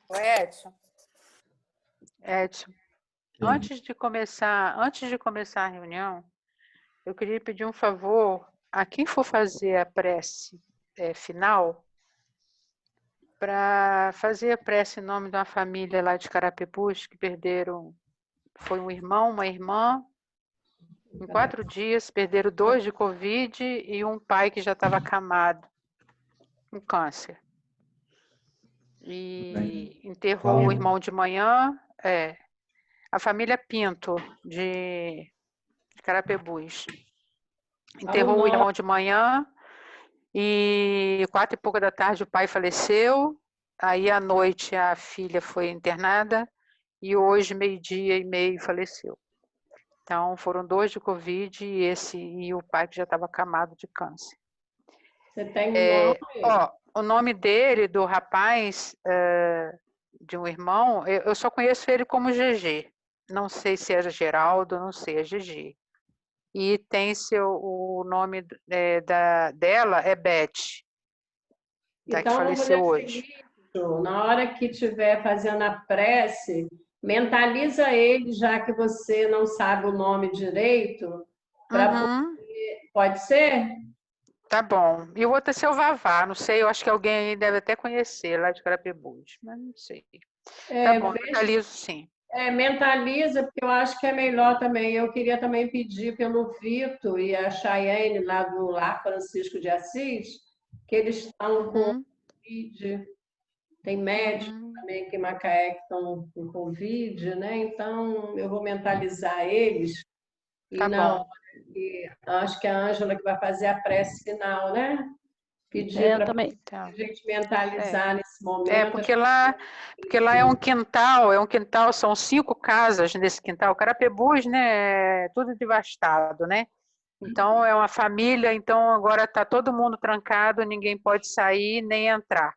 Oi, Edson. Edson, antes de começar a reunião, eu queria pedir um favor a quem for fazer a prece final, para fazer a prece em nome de uma família lá de Carapebus que perderam, foi um irmão, uma irmã, em 4 dias, perderam 2 de Covid e um pai que já estava acamado com câncer. E enterrou o irmão de manhã, a família Pinto, de Carapebus. Enterrou o irmão de manhã e 4 e pouca da tarde o pai faleceu. Aí à noite a filha foi internada e hoje, 12:30, faleceu. Então foram 2 de Covid e o pai que já estava acamado de câncer. Você tem um nome? O nome dele, do rapaz, de um irmão, eu só conheço ele como GG. Não sei se é Geraldo, não sei, é GG. E tem o nome dela é Beth, que Então, faleceu hoje. Na hora que estiver fazendo a prece, mentaliza ele, já que você não sabe o nome direito, pode ser? Tá bom. E o outro é seu Vavá, não sei, eu acho que alguém aí deve até conhecer, lá de Carapebus, mas não sei. Tá bom, mentalizo sim. Mentaliza, porque eu acho que é melhor também. Eu queria também pedir pelo Vitor e a Chayane, lá do Lar Francisco de Assis, que eles estão com Covid. Tem médicos também aqui em Macaé que estão com Covid, né? Então, eu vou mentalizar eles. E Tá na bom. hora que acho que é a Ângela que vai fazer a prece final, né? Pedir para a gente mentalizar nesse momento. Porque lá é um quintal, são 5 casas nesse quintal. Carapebus, né, é tudo devastado, né? Então é uma família, então agora está todo mundo trancado, ninguém pode sair nem entrar.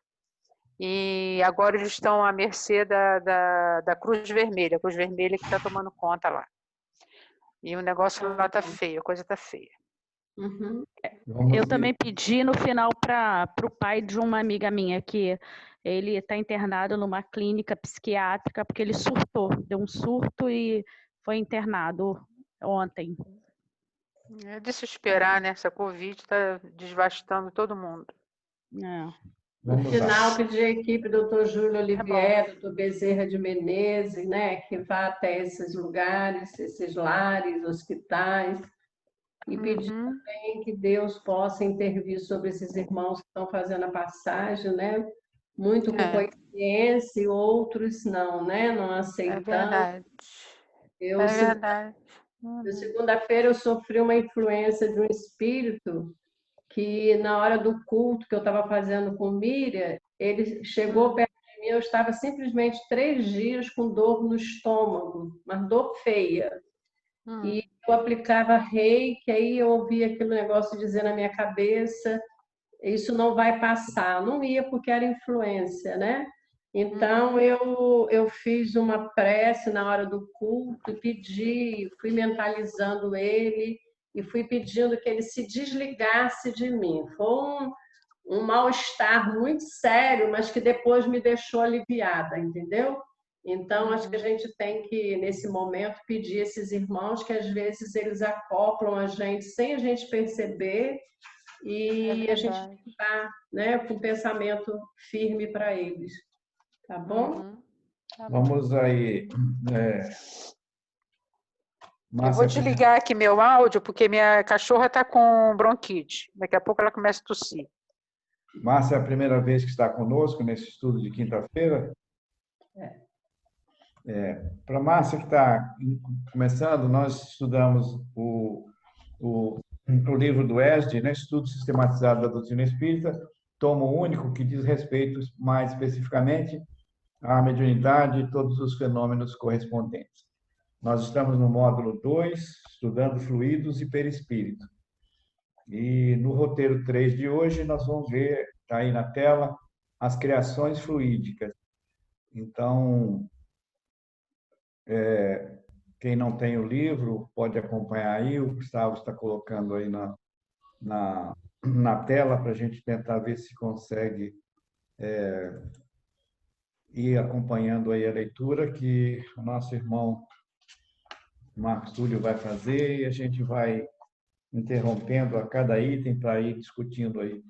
E agora eles estão à mercê da Cruz Vermelha, a Cruz Vermelha que está tomando conta lá. E o negócio lá está feio, a coisa está feia. Eu também pedi no final para o pai de uma amiga minha que ele está internado numa clínica psiquiátrica porque ele surtou, deu um surto e foi internado ontem. É de se esperar, né? Essa Covid está devastando todo mundo. No final, pedir a equipe do Dr. Júlio Olivier, Dr. Bezerra de Menezes, né, que vá até esses lugares, esses lares, hospitais, e pedir também que Deus possa intervir sobre esses irmãos que estão fazendo a passagem, né? Muito com consciência e outros não, né? Não aceitando. É verdade. É verdade. Segunda-feira eu sofri uma influência de um espírito que na hora do culto que eu estava fazendo com Miriam, ele chegou perto de mim, eu estava simplesmente 3 dias com dor no estômago, uma dor feia. E eu aplicava reiki, aí eu ouvia aquele negócio dizer na minha cabeça, isso não vai passar. Não ia porque era influência, né? Então, eu fiz uma prece na hora do culto e pedi, fui mentalizando ele e fui pedindo que ele se desligasse de mim. Foi um mal-estar muito sério, mas que depois me deixou aliviada, entendeu? Então, acho que a gente tem que, nesse momento, pedir a esses irmãos que, às vezes, eles acoplam a gente sem a gente perceber e a gente está, né, com o pensamento firme para eles. Tá bom? Vamos aí. Eu vou desligar aqui meu áudio, porque minha cachorra está com bronquite. Daqui a pouco ela começa a tossir. Márcia, é a primeira vez que está conosco nesse estudo de quinta-feira? Para a Márcia que está começando, nós estudamos o livro do ESD, né? Estudo Sistematizado da Doutrina Espírita, tomo único, que diz respeito mais especificamente à mediunidade e todos os fenômenos correspondentes. Nós estamos no módulo 2, estudando fluidos e perispírito. E no roteiro 3 de hoje, nós vamos ver, está aí na tela, as criações fluídicas. Então, quem não tem o livro pode acompanhar aí, o Gustavo está colocando aí na tela para a gente tentar ver se consegue ir acompanhando aí a leitura que o nosso irmão Marcos Túlio vai fazer e a gente vai interrompendo a cada item para ir discutindo aí.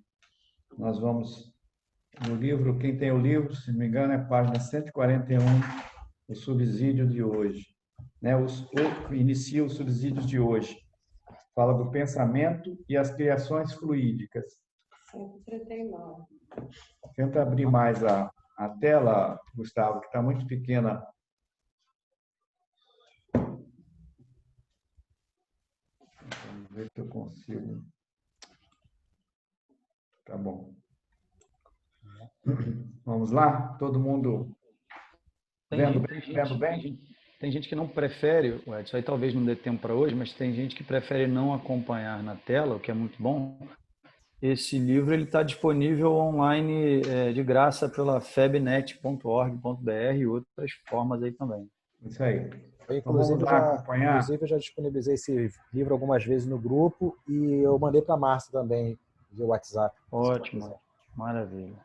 Nós vamos no livro, quem tem o livro, se não me engano, é página 141, o subsídio de hoje. Né? Inicia os subsídios de hoje. Fala do pensamento e as criações fluídicas. 139. Tenta abrir mais a tela, Gustavo, que está muito pequena. Vamos ver se eu consigo. Tá bom. Vamos lá? Todo mundo vendo bem? Tem gente que não prefere, isso aí talvez não dê tempo para hoje, mas tem gente que prefere não acompanhar na tela, o que é muito bom. Esse livro está disponível online de graça pela febnet.org.br e outras formas aí também. Isso aí. Inclusive, eu já disponibilizei esse livro algumas vezes no grupo e eu mandei para a Márcia também via WhatsApp. Ótimo, maravilha.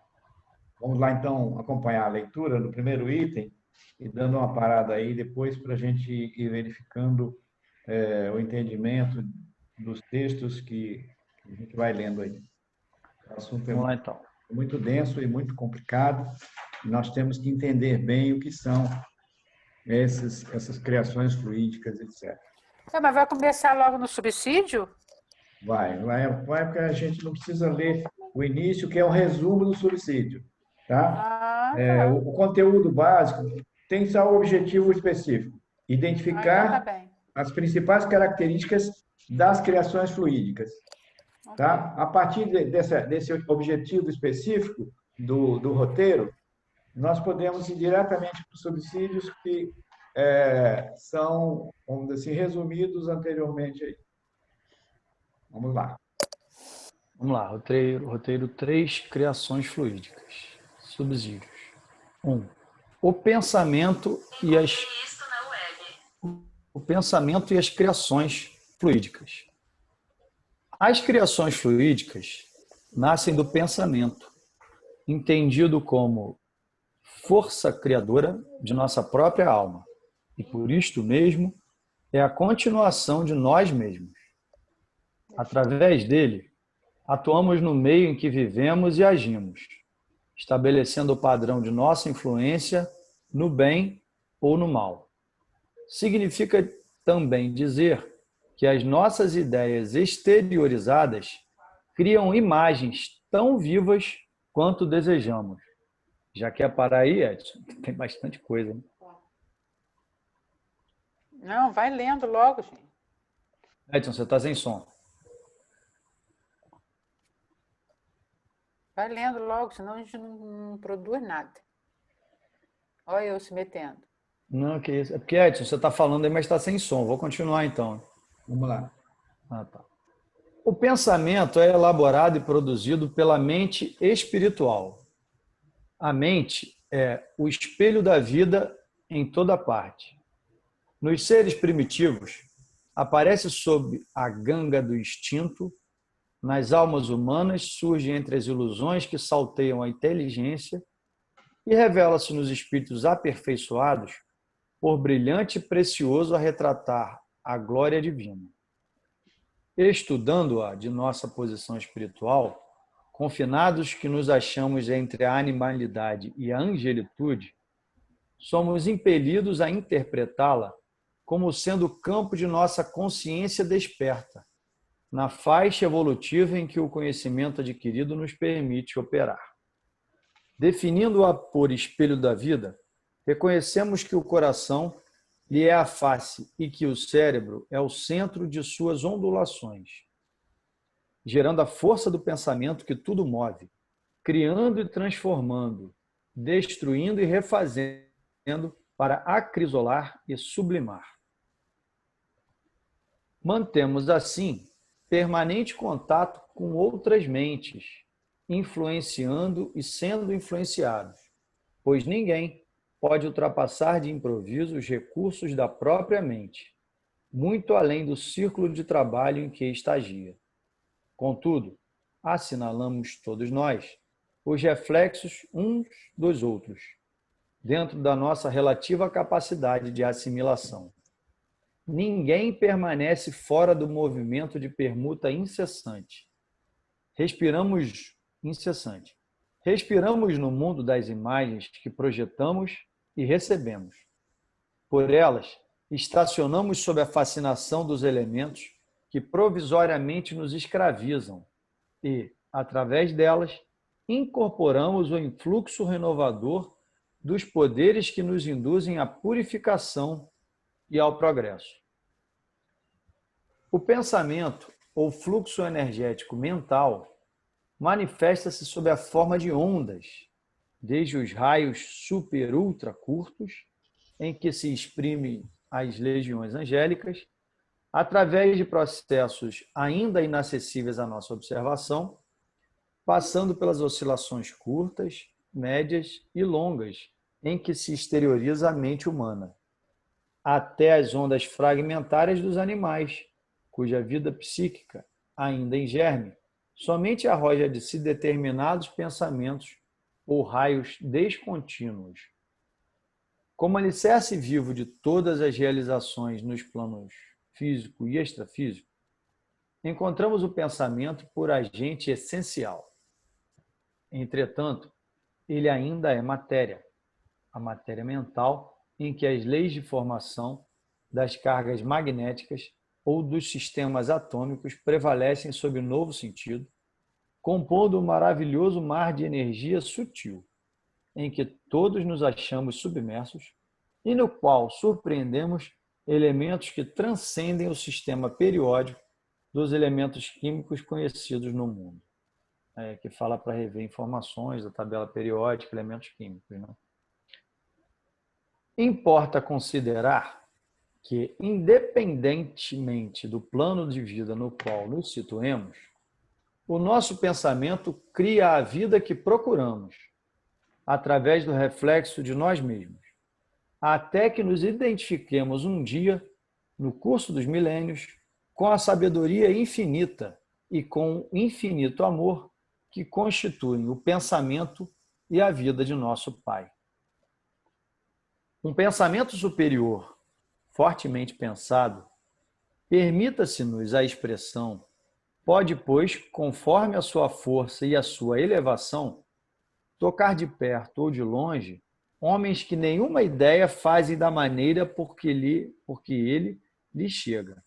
Vamos lá, então, acompanhar a leitura do primeiro item e dando uma parada aí depois para a gente ir verificando o entendimento dos textos que a gente vai lendo aí. O assunto Vamos lá, então. Muito denso e muito complicado. E nós temos que entender bem o que são essas criações fluídicas, etc. Mas vai começar logo no subsídio? Vai, porque a gente não precisa ler o início, que é o resumo do subsídio. Tá? O conteúdo básico tem só o objetivo específico: identificar as principais características das criações fluídicas. Tá? A partir desse objetivo específico do roteiro, nós podemos ir diretamente para os subsídios que são, vamos dizer assim, resumidos anteriormente aí. Vamos lá. Vamos lá, roteiro 3, criações fluídicas. Subsídios. 1. O pensamento e as criações fluídicas. As criações fluídicas nascem do pensamento, entendido como força criadora de nossa própria alma, e por isto mesmo é a continuação de nós mesmos. Através dele, atuamos no meio em que vivemos e agimos, estabelecendo o padrão de nossa influência no bem ou no mal. Significa também dizer que as nossas ideias exteriorizadas criam imagens tão vivas quanto desejamos. Já quer parar aí, Edson? Tem bastante coisa, né? Não, vai lendo logo, gente. Edson, você está sem som. Vai lendo logo, senão a gente não produz nada. Olha eu se metendo. Não, que isso. É porque, Edson, você está falando aí, mas está sem som. Vou continuar, então. Vamos lá. Tá. O pensamento é elaborado e produzido pela mente espiritual. A mente é o espelho da vida em toda parte. Nos seres primitivos, aparece sob a ganga do instinto. Nas almas humanas, surge entre as ilusões que salteiam a inteligência e revela-se nos espíritos aperfeiçoados por brilhante e precioso a retratar a glória divina. Estudando-a de nossa posição espiritual, confinados que nos achamos entre a animalidade e a angelitude, somos impelidos a interpretá-la como sendo o campo de nossa consciência desperta, na faixa evolutiva em que o conhecimento adquirido nos permite operar. Definindo-a por espelho da vida, reconhecemos que o coração lhe é a face e que o cérebro é o centro de suas ondulações, gerando a força do pensamento que tudo move, criando e transformando, destruindo e refazendo para acrisolar e sublimar. Mantemos, assim, permanente contato com outras mentes, influenciando e sendo influenciados, pois ninguém pode ultrapassar de improviso os recursos da própria mente, muito além do círculo de trabalho em que estagia. Contudo, assinalamos todos nós os reflexos uns dos outros, dentro da nossa relativa capacidade de assimilação. Ninguém permanece fora do movimento de permuta incessante. Respiramos no mundo das imagens que projetamos e recebemos. Por elas, estacionamos sob a fascinação dos elementos que provisoriamente nos escravizam e, através delas, incorporamos o influxo renovador dos poderes que nos induzem à purificação e ao progresso. O pensamento ou fluxo energético mental manifesta-se sob a forma de ondas, desde os raios super-ultra curtos, em que se exprimem as legiões angélicas, através de processos ainda inacessíveis à nossa observação, passando pelas oscilações curtas, médias e longas, em que se exterioriza a mente humana, até as ondas fragmentárias dos animais, cuja vida psíquica, ainda em germe, somente arroja de si determinados pensamentos ou raios descontínuos. Como alicerce vivo de todas as realizações nos planos físico e extrafísico, encontramos o pensamento por agente essencial. Entretanto, ele ainda é matéria, a matéria mental em que as leis de formação das cargas magnéticas ou dos sistemas atômicos prevalecem sob novo sentido, compondo um maravilhoso mar de energia sutil, em que todos nos achamos submersos e no qual surpreendemos elementos que transcendem o sistema periódico dos elementos químicos conhecidos no mundo. Que fala para rever informações da tabela periódica, elementos químicos. Né? Importa considerar que, independentemente do plano de vida no qual nos situemos, o nosso pensamento cria a vida que procuramos, através do reflexo de nós mesmos, até que nos identifiquemos um dia, no curso dos milênios, com a sabedoria infinita e com o infinito amor que constituem o pensamento e a vida de nosso Pai. Um pensamento superior, fortemente pensado, permita-se-nos a expressão, pode, pois, conforme a sua força e a sua elevação, tocar de perto ou de longe homens que nenhuma ideia fazem da maneira porque ele lhe chega.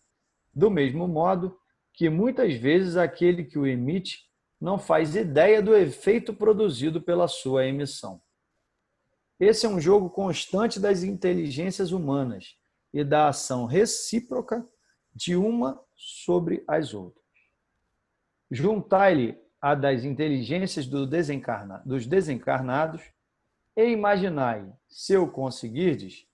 Do mesmo modo que muitas vezes aquele que o emite não faz ideia do efeito produzido pela sua emissão. Esse é um jogo constante das inteligências humanas e da ação recíproca de uma sobre as outras. Juntai-lhe a das inteligências dos desencarnados e imaginai, se o conseguirdes,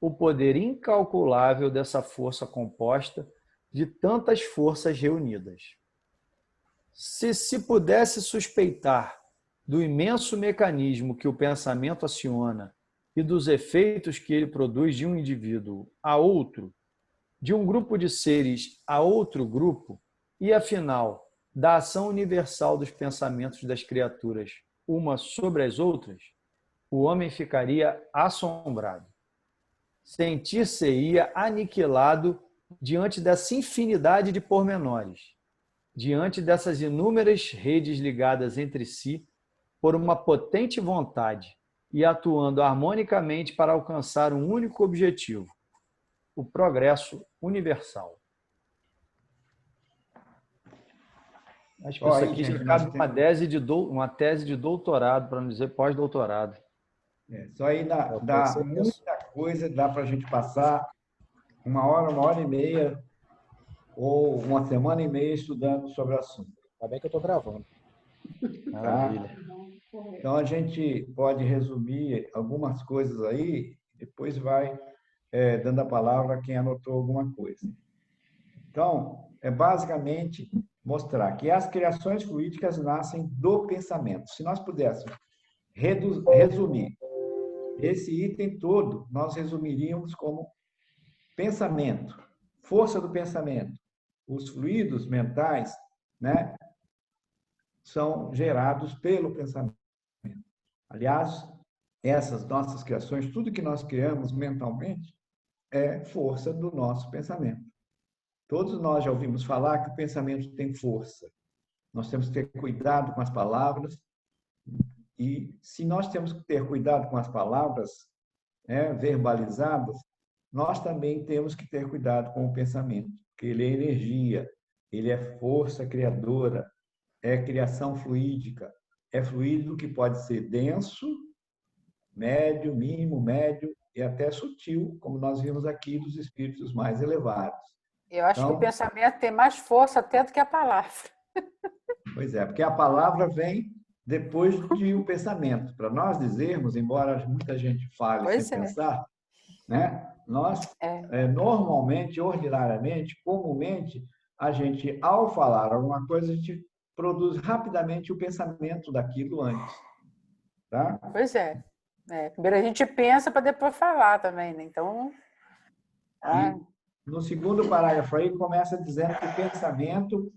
o poder incalculável dessa força composta de tantas forças reunidas. Se pudesse suspeitar do imenso mecanismo que o pensamento aciona e dos efeitos que ele produz de um indivíduo a outro, de um grupo de seres a outro grupo, e, afinal, da ação universal dos pensamentos das criaturas umas sobre as outras, o homem ficaria assombrado. Sentir-se-ia aniquilado diante dessa infinidade de pormenores, diante dessas inúmeras redes ligadas entre si por uma potente vontade e atuando harmonicamente para alcançar um único objetivo, o progresso universal. Acho que isso aqui já cabe uma tese de doutorado, para não dizer pós-doutorado. Isso aí dá muita coisa, dá para a gente passar uma hora e meia, ou uma semana e meia estudando sobre o assunto. Está bem que eu estou gravando. Maravilha. Então, a gente pode resumir algumas coisas aí, depois vai dando a palavra a quem anotou alguma coisa. Então, é basicamente mostrar que as criações fluídicas nascem do pensamento. Se nós pudéssemos resumir esse item todo, nós resumiríamos como pensamento, força do pensamento. Os fluidos mentais, né, são gerados pelo pensamento. Aliás, essas nossas criações, tudo que nós criamos mentalmente, é força do nosso pensamento. Todos nós já ouvimos falar que o pensamento tem força. Nós temos que ter cuidado com as palavras, e se nós temos que ter cuidado com as palavras, verbalizadas, nós também temos que ter cuidado com o pensamento, porque ele é energia, ele é força criadora, é criação fluídica, é fluido que pode ser denso, médio, mínimo, médio e até sutil, como nós vimos aqui dos espíritos mais elevados. Eu acho que o pensamento tem mais força até do que a palavra. Pois é, porque a palavra vem depois do pensamento. Para nós dizermos, embora muita gente fale sem pensar, né? Nós, normalmente, ordinariamente, comumente, a gente, ao falar alguma coisa, a gente produz rapidamente o pensamento daquilo antes. Tá? Pois é. Primeiro a gente pensa para depois falar também, né? Então... No segundo parágrafo aí, começa dizendo que o pensamento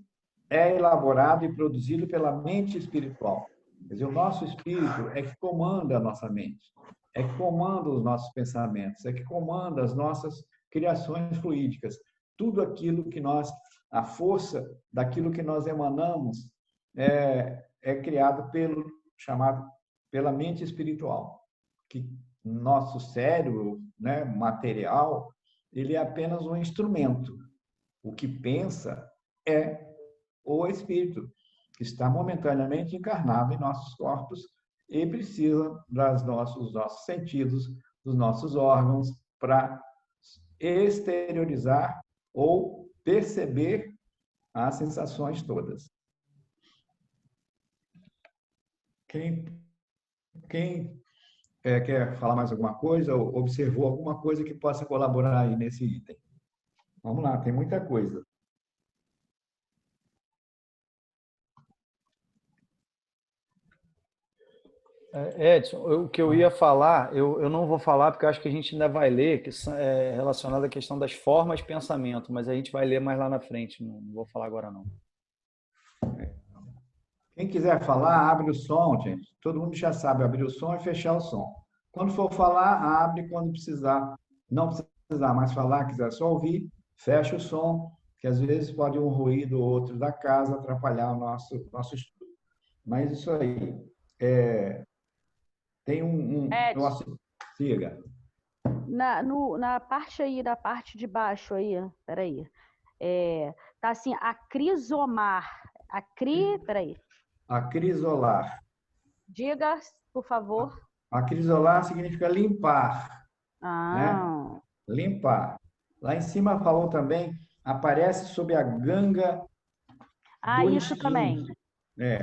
é elaborado e produzido pela mente espiritual. Quer dizer, o nosso espírito é que comanda a nossa mente, é que comanda os nossos pensamentos, é que comanda as nossas criações fluídicas. Tudo aquilo que nós, a força daquilo que nós emanamos é criado pela mente espiritual, que nosso cérebro, né, material, ele é apenas um instrumento. O que pensa é o espírito, que está momentaneamente encarnado em nossos corpos e precisa dos nossos sentidos, dos nossos órgãos, para exteriorizar ou perceber as sensações todas. Quem quer falar mais alguma coisa ou observou alguma coisa que possa colaborar aí nesse item? Vamos lá, tem muita coisa. Edson, o que eu ia falar, eu não vou falar porque eu acho que a gente ainda vai ler, que é relacionado à questão das formas de pensamento, mas a gente vai ler mais lá na frente, não vou falar agora não. Quem quiser falar, abre o som, gente. Todo mundo já sabe abrir o som e fechar o som. Quando for falar, abre quando precisar. Não precisar mais falar, quiser só ouvir, fecha o som, que às vezes pode um ruído ou outro da casa atrapalhar o nosso estudo. Mas isso aí, tem Edson, siga. Na parte aí, da parte de baixo aí, peraí, tá assim, acrisomar, peraí. Acrisolar. Diga, por favor. Acrisolar significa limpar. Né? Limpar. Lá em cima falou também, aparece sob a ganga do isso instinto. também.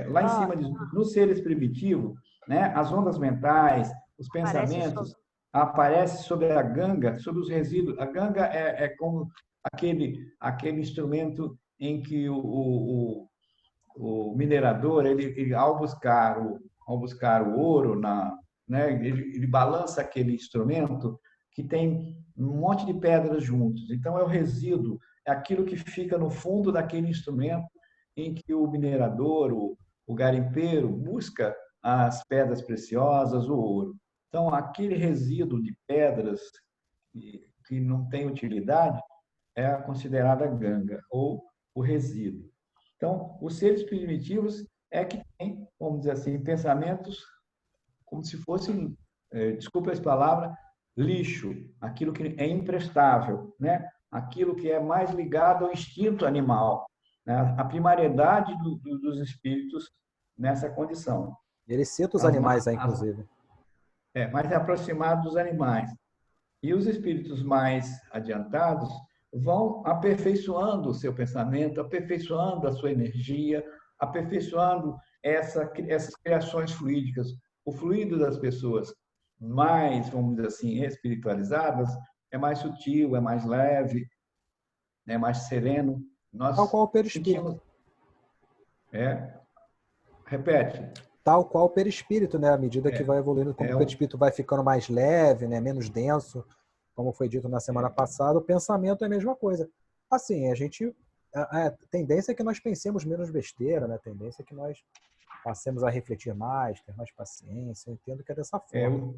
Lá em cima diz, no seres primitivos, né, as ondas mentais, os pensamentos, aparecem sobre a ganga, sobre os resíduos. A ganga é como aquele instrumento em que o minerador, ele ao buscar o ouro, né, ele balança aquele instrumento que tem um monte de pedras juntos. Então, é o resíduo, é aquilo que fica no fundo daquele instrumento em que o minerador, o garimpeiro, busca as pedras preciosas, o ouro. Então, aquele resíduo de pedras que não tem utilidade é considerada ganga, ou o resíduo. Então, os seres primitivos é que têm, vamos dizer assim, pensamentos como se fossem, desculpa essa palavra, lixo, aquilo que é imprestável, né? Aquilo que é mais ligado ao instinto animal, né? A primariedade dos espíritos nessa condição. Ele cita os animais aí, inclusive. Mais aproximado dos animais. E os espíritos mais adiantados vão aperfeiçoando o seu pensamento, aperfeiçoando a sua energia, aperfeiçoando essas criações fluídicas. O fluido das pessoas mais, vamos dizer assim, espiritualizadas é mais sutil, é mais leve, é mais sereno. Tal qual o perispírito. Repete. Tal qual o perispírito, né? À medida que vai evoluindo, como o perispírito vai ficando mais leve, né? Menos denso, como foi dito na semana passada, o pensamento é a mesma coisa. Assim, a tendência é que nós pensemos menos besteira, né? A tendência é que nós passemos a refletir mais, ter mais paciência. Eu entendo que é dessa forma.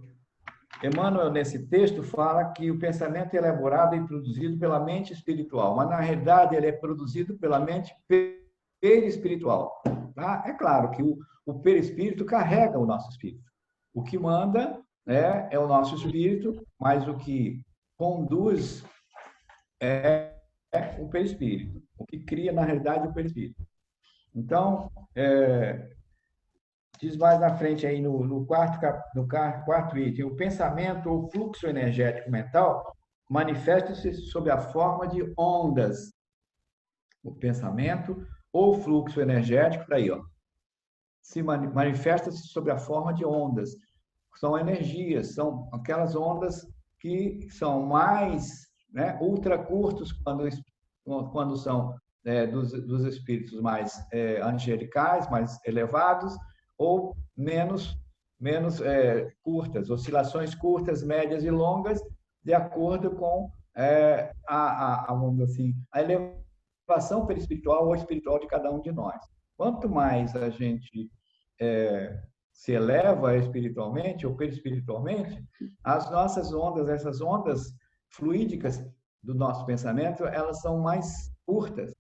Emmanuel, nesse texto, fala que o pensamento é elaborado e produzido pela mente espiritual, mas, na realidade, ele é produzido pela mente perispiritual. Tá? É claro que o perispírito carrega o nosso espírito. O que manda é o nosso espírito, mas o que conduz é o perispírito. O que cria, na realidade, é o perispírito. Então, diz mais na frente aí no quarto item, o pensamento ou fluxo energético mental manifesta-se sob a forma de ondas. O pensamento ou fluxo energético, tá aí, ó, se manifesta-se sob a forma de ondas. São energias, são aquelas ondas que são mais, né, ultra curtos quando são dos espíritos mais angelicais, mais elevados, ou menos curtas, oscilações curtas, médias e longas, de acordo com vamos dizer assim, a elevação perispiritual ou espiritual de cada um de nós. Quanto mais a gente se eleva espiritualmente ou perispiritualmente, as nossas ondas, essas ondas fluídicas do nosso pensamento, elas são mais curtas.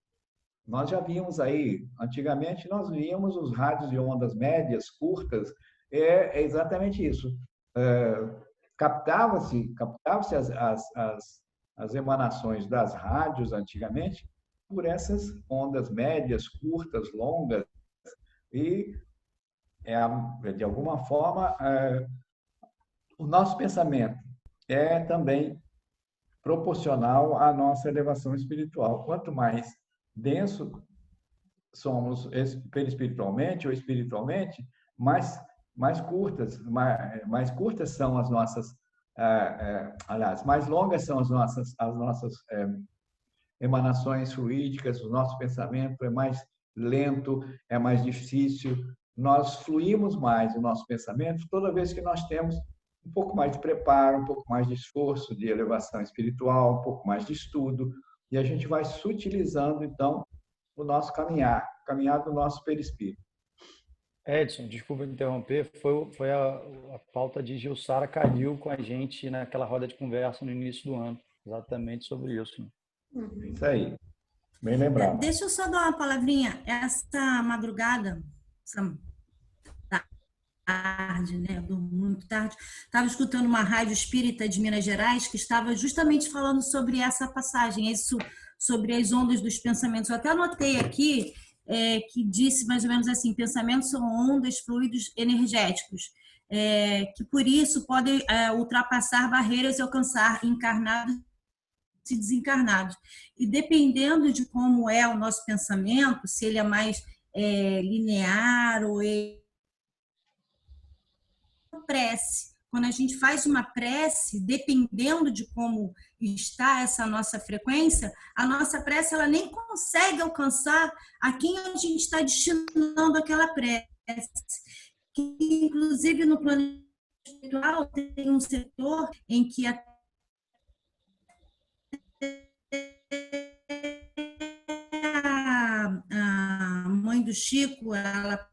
Nós já vimos aí, antigamente nós víamos os rádios de ondas médias, curtas, é exatamente isso. Captava-se as emanações das rádios antigamente por essas ondas médias, curtas, longas, e de alguma forma o nosso pensamento é também proporcional à nossa elevação espiritual. Quanto mais denso somos perispiritualmente ou espiritualmente, mais curtas são as nossas, aliás, mais longas são as nossas emanações fluídicas, o nosso pensamento é mais lento, é mais difícil. Nós fluímos mais o nosso pensamento toda vez que nós temos um pouco mais de preparo, um pouco mais de esforço, de elevação espiritual, um pouco mais de estudo, e a gente vai sutilizando, então, o nosso caminhar do nosso perispírito. Edson, desculpa interromper, foi a pauta de Gilsara Calil com a gente naquela roda de conversa no início do ano, exatamente sobre isso. Isso aí, bem lembrado. Deixa eu só dar uma palavrinha. Essa madrugada, essa tarde, né? Eu durmo muito tarde. Estava escutando uma rádio espírita de Minas Gerais que estava justamente falando sobre essa passagem, sobre as ondas dos pensamentos. Eu até anotei aqui que disse mais ou menos assim: pensamentos são ondas, fluidos energéticos, que por isso podem ultrapassar barreiras e alcançar encarnados e desencarnados. E dependendo de como é o nosso pensamento, se ele é mais linear ou prece. Quando a gente faz uma prece, dependendo de como está essa nossa frequência, a nossa prece ela nem consegue alcançar a quem a gente está destinando aquela prece. Que, inclusive, no plano espiritual, tem um setor em que a mãe do Chico, ela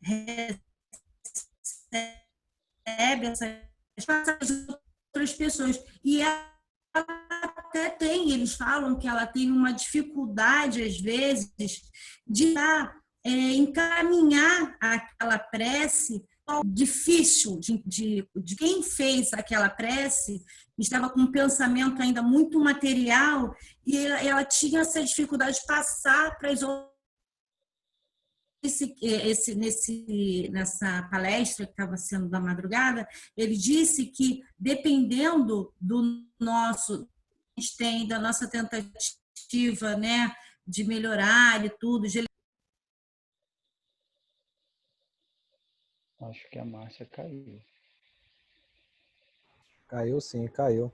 recebe essas outras pessoas. E ela até tem, eles falam que ela tem uma dificuldade, às vezes, de encaminhar aquela prece difícil, de quem fez aquela prece, estava com um pensamento ainda muito material e ela tinha essa dificuldade de passar para as outras. Nessa palestra que estava sendo da madrugada, ele disse que dependendo do nosso da nossa tentativa, né, de melhorar e tudo, Acho que a Márcia caiu. Caiu sim, caiu.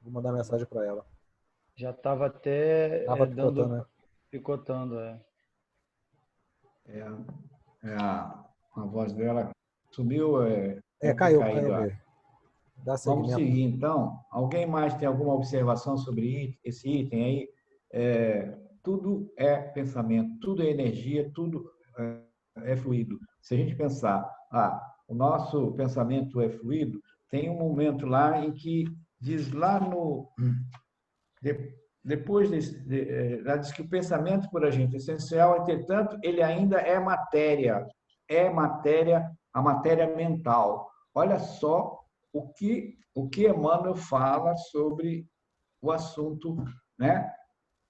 Vou mandar mensagem para ela. Já estava até picotando. A voz dela subiu. Caiu. Vamos seguir, então. Alguém mais tem alguma observação sobre esse item aí? Tudo é pensamento, tudo é energia, tudo é fluido. Se a gente pensar, o nosso pensamento é fluido, tem um momento lá em que diz lá no... Depois ela diz que o pensamento por agente essencial, entretanto, ele ainda é matéria, a matéria mental. Olha só o que Emmanuel fala sobre o assunto, né?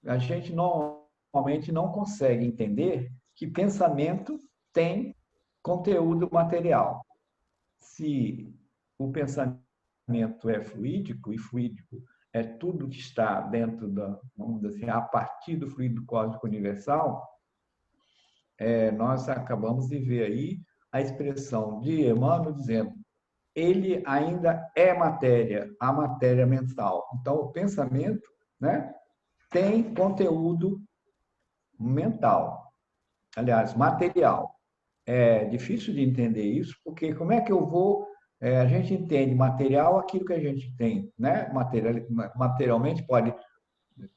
A gente normalmente não consegue entender que pensamento tem conteúdo material. Se o pensamento é fluídico, e fluídico é tudo que está dentro vamos dizer assim, a partir do fluido cósmico universal, nós acabamos de ver aí a expressão de Emmanuel dizendo: ele ainda é matéria, a matéria mental. Então, o pensamento, né, tem conteúdo mental, aliás, material. É difícil de entender isso, porque como é que eu vou... a gente entende material aquilo que a gente tem, né? Materialmente pode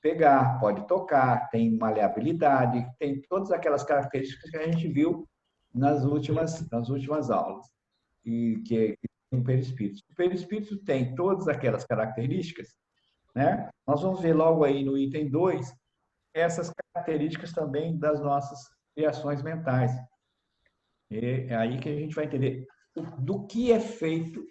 pegar, pode tocar, tem maleabilidade, tem todas aquelas características que a gente viu nas últimas aulas, e que é o perispírito. O perispírito tem todas aquelas características, né? Nós vamos ver logo aí no item 2 essas características também das nossas criações mentais. E é aí que a gente vai entender do que é feito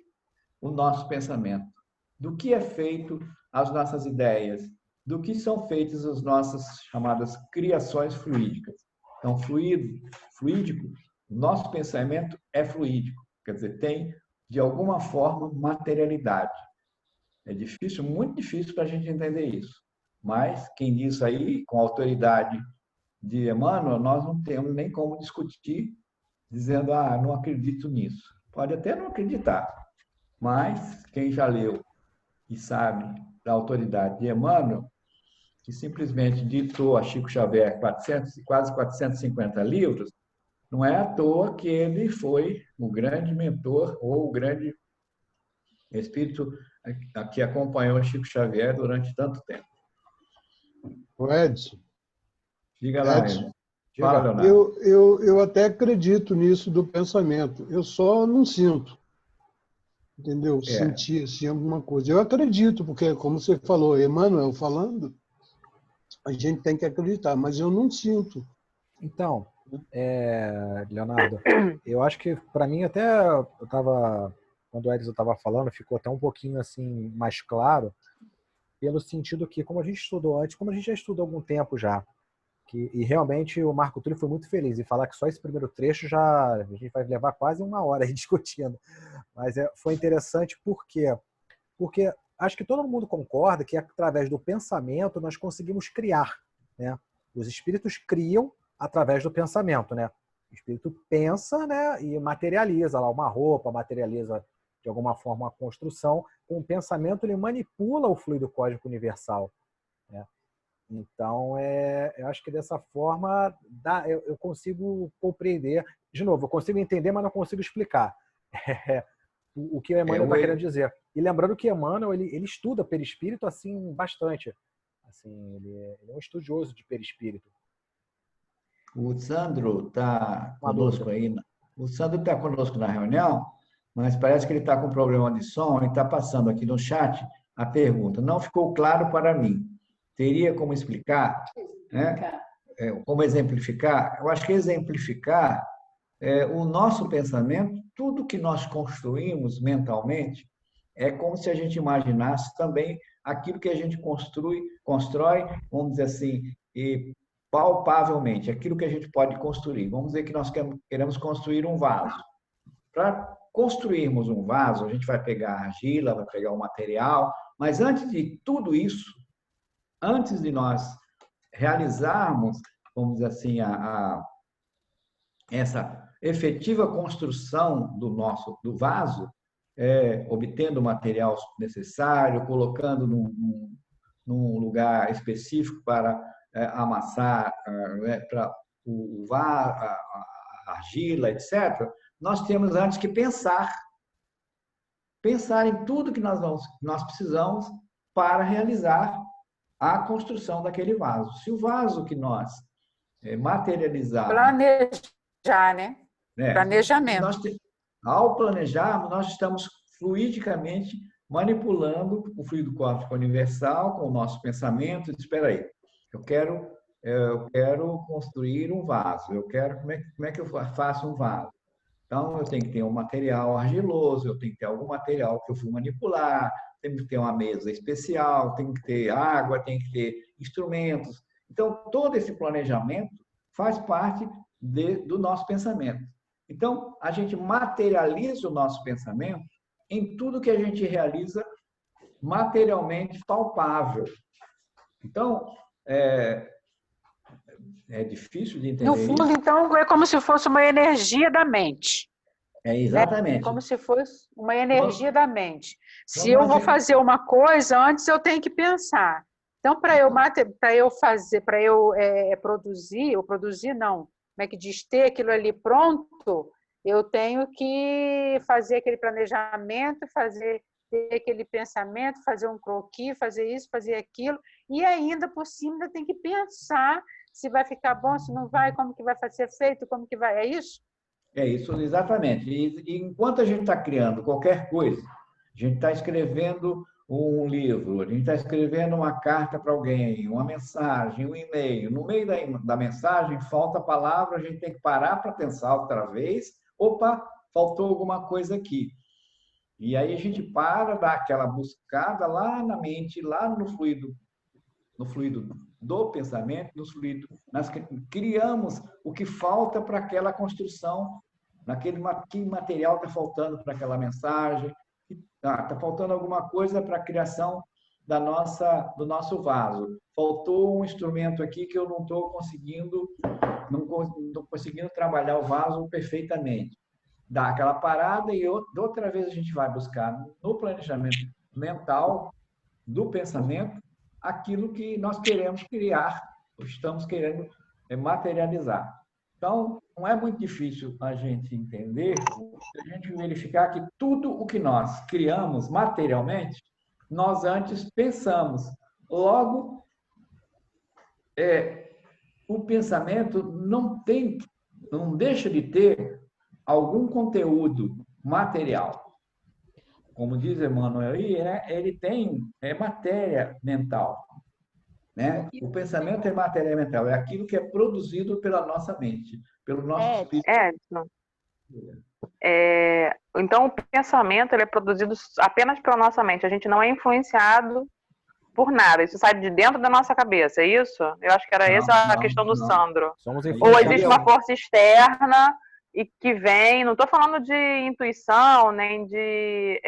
o nosso pensamento, do que é feito as nossas ideias, do que são feitas as nossas chamadas criações fluídicas. Então, fluídico, nosso pensamento é fluídico, quer dizer, tem, de alguma forma, materialidade. É difícil, muito difícil para a gente entender isso. Mas, quem diz aí, com a autoridade de Emmanuel, nós não temos nem como discutir, dizendo, não acredito nisso. Pode até não acreditar, mas quem já leu e sabe da autoridade de Emmanuel, que simplesmente ditou a Chico Xavier quase 450 livros, não é à toa que ele foi o grande mentor ou o grande espírito que acompanhou Chico Xavier durante tanto tempo. O Edson. Diga lá, Edson. Fala, Leonardo. Eu até acredito nisso do pensamento. Eu só não sinto. Entendeu? Sentir assim, alguma coisa. Eu acredito, porque, como você falou, Emmanuel falando, a gente tem que acreditar, mas eu não sinto. Então, Leonardo, eu acho que, para mim, até quando o Edson estava falando, ficou até um pouquinho assim mais claro, pelo sentido que, como a gente estudou antes, como a gente já estudou há algum tempo já, e realmente o Marco Túlio foi muito feliz em falar que só esse primeiro trecho a gente vai levar quase 1 hora aí discutindo. Mas foi interessante porque acho que todo mundo concorda que através do pensamento nós conseguimos criar, né? Os espíritos criam através do pensamento, né? O espírito pensa, né, e materializa lá uma roupa, materializa de alguma forma uma construção. Com o pensamento ele manipula o fluido cósmico universal, né? Então, eu acho que dessa forma eu consigo compreender. De novo, eu consigo entender, mas não consigo explicar o que o Emmanuel está querendo dizer. E lembrando que Emmanuel ele estuda perispírito assim, bastante. Assim, ele é um estudioso de perispírito. O Sandro está conosco aí. O Sandro está conosco na reunião, mas parece que ele está com problema de som e está passando aqui no chat a pergunta. Não ficou claro para mim. Teria como explicar, né? Como exemplificar? Eu acho que exemplificar o nosso pensamento, tudo que nós construímos mentalmente, é como se a gente imaginasse também aquilo que a gente constrói, vamos dizer assim, palpavelmente, aquilo que a gente pode construir. Vamos dizer que nós queremos construir um vaso. Para construirmos um vaso, a gente vai pegar a argila, vai pegar o material, mas antes de tudo isso, antes de nós realizarmos, vamos dizer assim, essa efetiva construção do vaso, obtendo o material necessário, colocando num lugar específico para amassar para a argila, etc., nós temos antes que pensar em tudo que nós precisamos para realizar a construção daquele vaso. Se o vaso que nós materializarmos... planejar, né? Planejamento. Ao planejarmos, nós estamos fluidicamente manipulando o fluido cósmico universal com o nosso pensamento. Espera aí, eu quero construir um vaso. Como é que eu faço um vaso? Então, eu tenho que ter um material argiloso, eu tenho que ter algum material que eu fui manipular, tem que ter uma mesa especial, tem que ter água, tem que ter instrumentos. Então, todo esse planejamento faz parte do nosso pensamento. Então, a gente materializa o nosso pensamento em tudo que a gente realiza materialmente palpável. Então, é difícil de entender. No fundo, então, é como se fosse uma energia da mente. Exatamente. É como se fosse uma energia da mente. Se eu vou fazer uma coisa, antes eu tenho que pensar. Então, para eu produzir não, como é que diz, ter aquilo ali pronto, eu tenho que fazer aquele planejamento, ter aquele pensamento, fazer um croquis, fazer isso, fazer aquilo, e ainda por cima tem que pensar se vai ficar bom, se não vai, como que vai ser feito, como que vai, é isso? É isso, exatamente. E enquanto a gente está criando qualquer coisa, a gente está escrevendo um livro, a gente está escrevendo uma carta para alguém, uma mensagem, um e-mail. No meio da mensagem, falta a palavra, a gente tem que parar para pensar outra vez. Opa, faltou alguma coisa aqui. E aí a gente para, dá aquela buscada lá na mente, lá no fluido do pensamento, nós criamos o que falta para aquela construção, que material está faltando para aquela mensagem, está faltando alguma coisa para a criação do nosso vaso. Faltou um instrumento aqui que eu não estou conseguindo trabalhar o vaso perfeitamente. Dá aquela parada e outra vez a gente vai buscar no planejamento mental do pensamento aquilo que nós queremos criar, estamos querendo materializar. Então, não é muito difícil a gente entender, a gente verificar que tudo o que nós criamos materialmente, nós antes pensamos. Logo, o pensamento não deixa de ter algum conteúdo material. Como diz Emmanuel, ele tem matéria mental. Né? O pensamento é matéria mental, é aquilo que é produzido pela nossa mente, pelo nosso espírito. Edson. Então, o pensamento ele é produzido apenas pela nossa mente. A gente não é influenciado por nada. Isso sai de dentro da nossa cabeça, é isso? Eu acho que era essa a questão do Sandro. Ou existe uma força externa e que vem... Não estou falando de intuição, nem de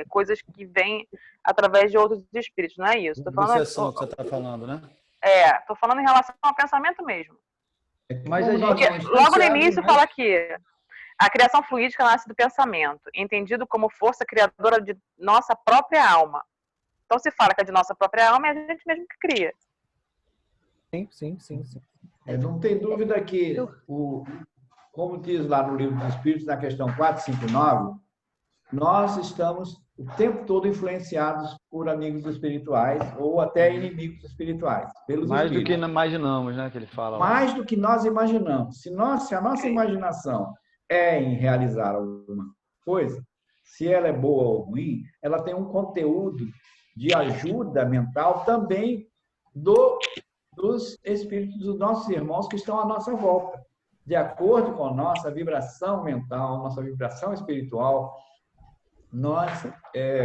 coisas que vêm através de outros espíritos, não é isso? Tô falando, obsessão que você está falando, né? Estou falando em relação ao pensamento mesmo. Mas porque logo no início fala que a criação fluídica nasce do pensamento, entendido como força criadora de nossa própria alma. Então, se fala que é de nossa própria alma, é a gente mesmo que cria. Sim. Não tem dúvida que, como diz lá no Livro dos Espíritos, na questão 459, nós estamos o tempo todo influenciados por amigos espirituais ou até inimigos espirituais. Mais do que imaginamos, né? Que ele fala. Mais do que nós imaginamos. Se a nossa imaginação é em realizar alguma coisa, se ela é boa ou ruim, ela tem um conteúdo de ajuda mental também dos espíritos dos nossos irmãos que estão à nossa volta. De acordo com a nossa vibração mental, nossa vibração espiritual, nós,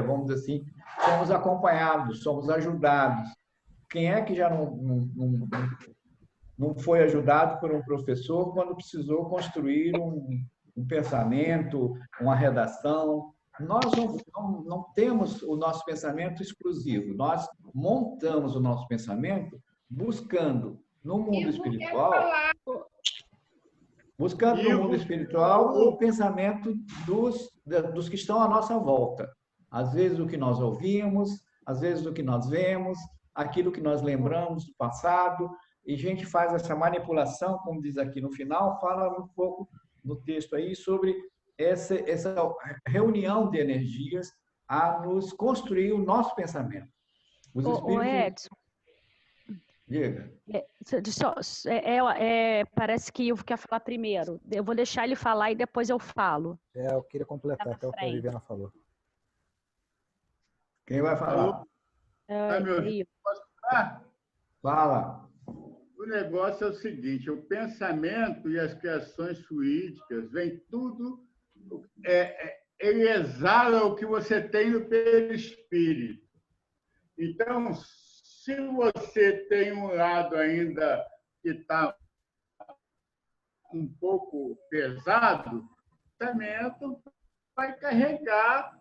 vamos dizer assim, somos acompanhados, somos ajudados. Quem é que já não foi ajudado por um professor quando precisou construir um pensamento, uma redação? Nós não temos o nosso pensamento exclusivo. Nós montamos o nosso pensamento buscando no mundo espiritual... Buscando no mundo espiritual o pensamento dos que estão à nossa volta. Às vezes o que nós ouvimos, às vezes o que nós vemos, aquilo que nós lembramos do passado, e a gente faz essa manipulação, como diz aqui no final, fala um pouco no texto aí sobre essa reunião de energias a nos construir o nosso pensamento. Edson, Diga. Parece que Ivo quer falar primeiro. Eu vou deixar ele falar e depois eu falo. Eu queria completar até o que a Viviana falou. Quem vai falar? Posso falar? Fala. O negócio é o seguinte, o pensamento e as criações fluídicas, vem tudo, ele exala o que você tem no perispírito. Então, se você tem um lado ainda que está um pouco pesado, o pensamento vai carregar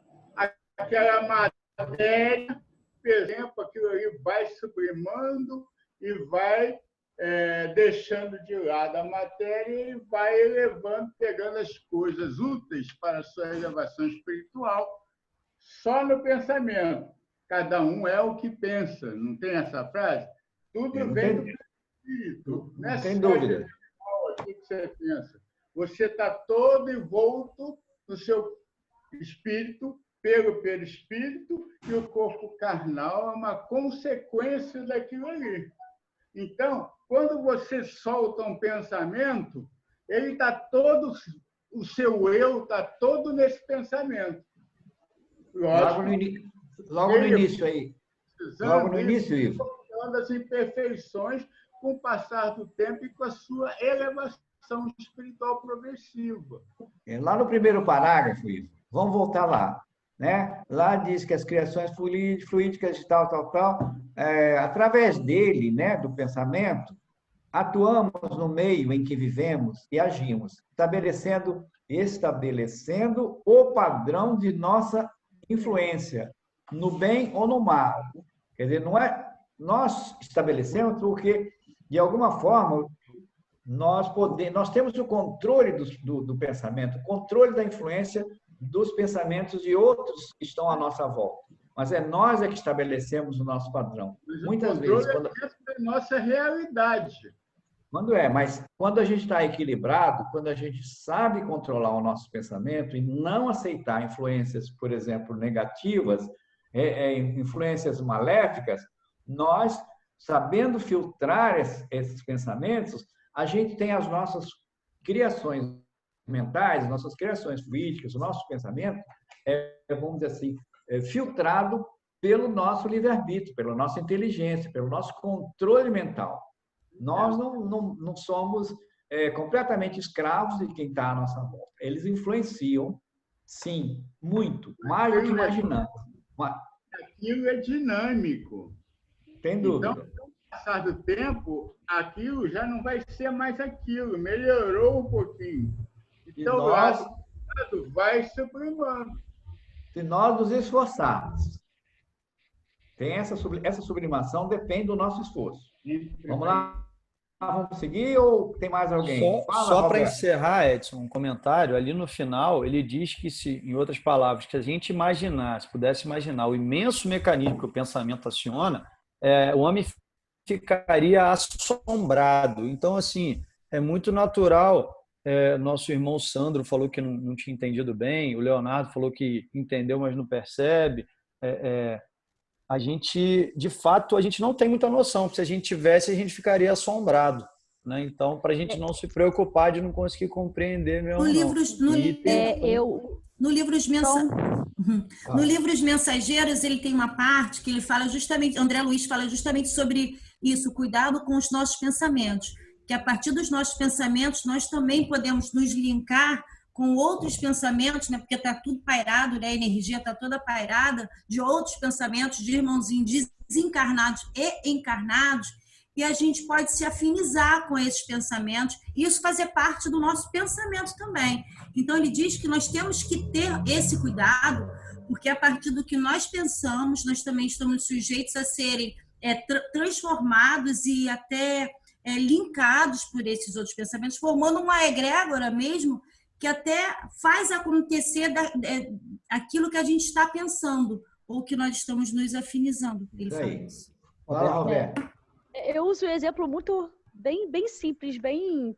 aquela matéria, por exemplo, aquilo ali vai sublimando e vai deixando de lado a matéria e vai elevando, pegando as coisas úteis para a sua elevação espiritual só no pensamento. Cada um é o que pensa, não tem essa frase? Tudo vem do espírito. Não tem dúvida. O que você pensa? Você está todo envolto no seu espírito, pelo perispírito, e o corpo carnal é uma consequência daquilo ali. Então, quando você solta um pensamento, ele está todo, o seu eu está todo nesse pensamento. Lógico, logo no início aí. Logo no início, Ivo. As imperfeições com o passar do tempo e com a sua elevação espiritual progressiva. Lá no primeiro parágrafo, Ivo, vamos voltar lá. Né? Lá diz que as criações fluídicas de tal, através dele, né, do pensamento, atuamos no meio em que vivemos e agimos, estabelecendo o padrão de nossa influência, no bem ou no mal. Quer dizer, não é nós estabelecemos porque, de alguma forma, nós temos o controle do pensamento, o controle da influência dos pensamentos de outros que estão à nossa volta. Mas é nós que estabelecemos o nosso padrão. Muitas vezes... Quando... é a nossa realidade. Mas quando a gente está equilibrado, quando a gente sabe controlar o nosso pensamento e não aceitar influências, por exemplo, negativas, influências maléficas, nós, sabendo filtrar esses pensamentos, a gente tem as nossas criações mentais, nossas criações fluídicas, o nosso pensamento vamos dizer assim, filtrado pelo nosso livre-arbítrio, pela nossa inteligência, pelo nosso controle mental. Nós não somos completamente escravos de quem está à nossa volta. Eles influenciam, sim, muito, mais do que imaginamos. Aquilo é dinâmico. Tem dúvida. Então, com o passar do tempo, aquilo já não vai ser mais aquilo, melhorou um pouquinho. Então, o lado vai sublimando. Se nós nos esforçarmos, essa sublimação depende do nosso esforço. Vamos lá? Vamos seguir ou tem mais alguém? Só para encerrar, Edson, um comentário. Ali no final, ele diz que, em outras palavras, que a gente pudesse imaginar o imenso mecanismo que o pensamento aciona, o homem ficaria assombrado. Então, assim, é muito natural. Nosso irmão Sandro falou que não tinha entendido bem, o Leonardo falou que entendeu, mas não percebe. A gente, de fato, a gente não tem muita noção. Se a gente tivesse, a gente ficaria assombrado. Né? Então, para a gente não se preocupar de não conseguir compreender mesmo. No livro Os Mensageiros, ele tem uma parte que ele fala justamente, André Luiz fala justamente sobre isso, cuidado com os nossos pensamentos. Que a partir dos nossos pensamentos, nós também podemos nos linkar com outros pensamentos, né? Porque está tudo pairado, né? A energia está toda pairada de outros pensamentos, de irmãozinhos desencarnados e encarnados, e a gente pode se afinizar com esses pensamentos, e isso fazer parte do nosso pensamento também. Então, ele diz que nós temos que ter esse cuidado, porque a partir do que nós pensamos, nós também estamos sujeitos a serem transformados e até linkados por esses outros pensamentos, formando uma egrégora mesmo, que até faz acontecer aquilo que a gente está pensando, ou que nós estamos nos afinizando. Ele fala isso. Fala, Roberto. Eu uso um exemplo muito bem simples,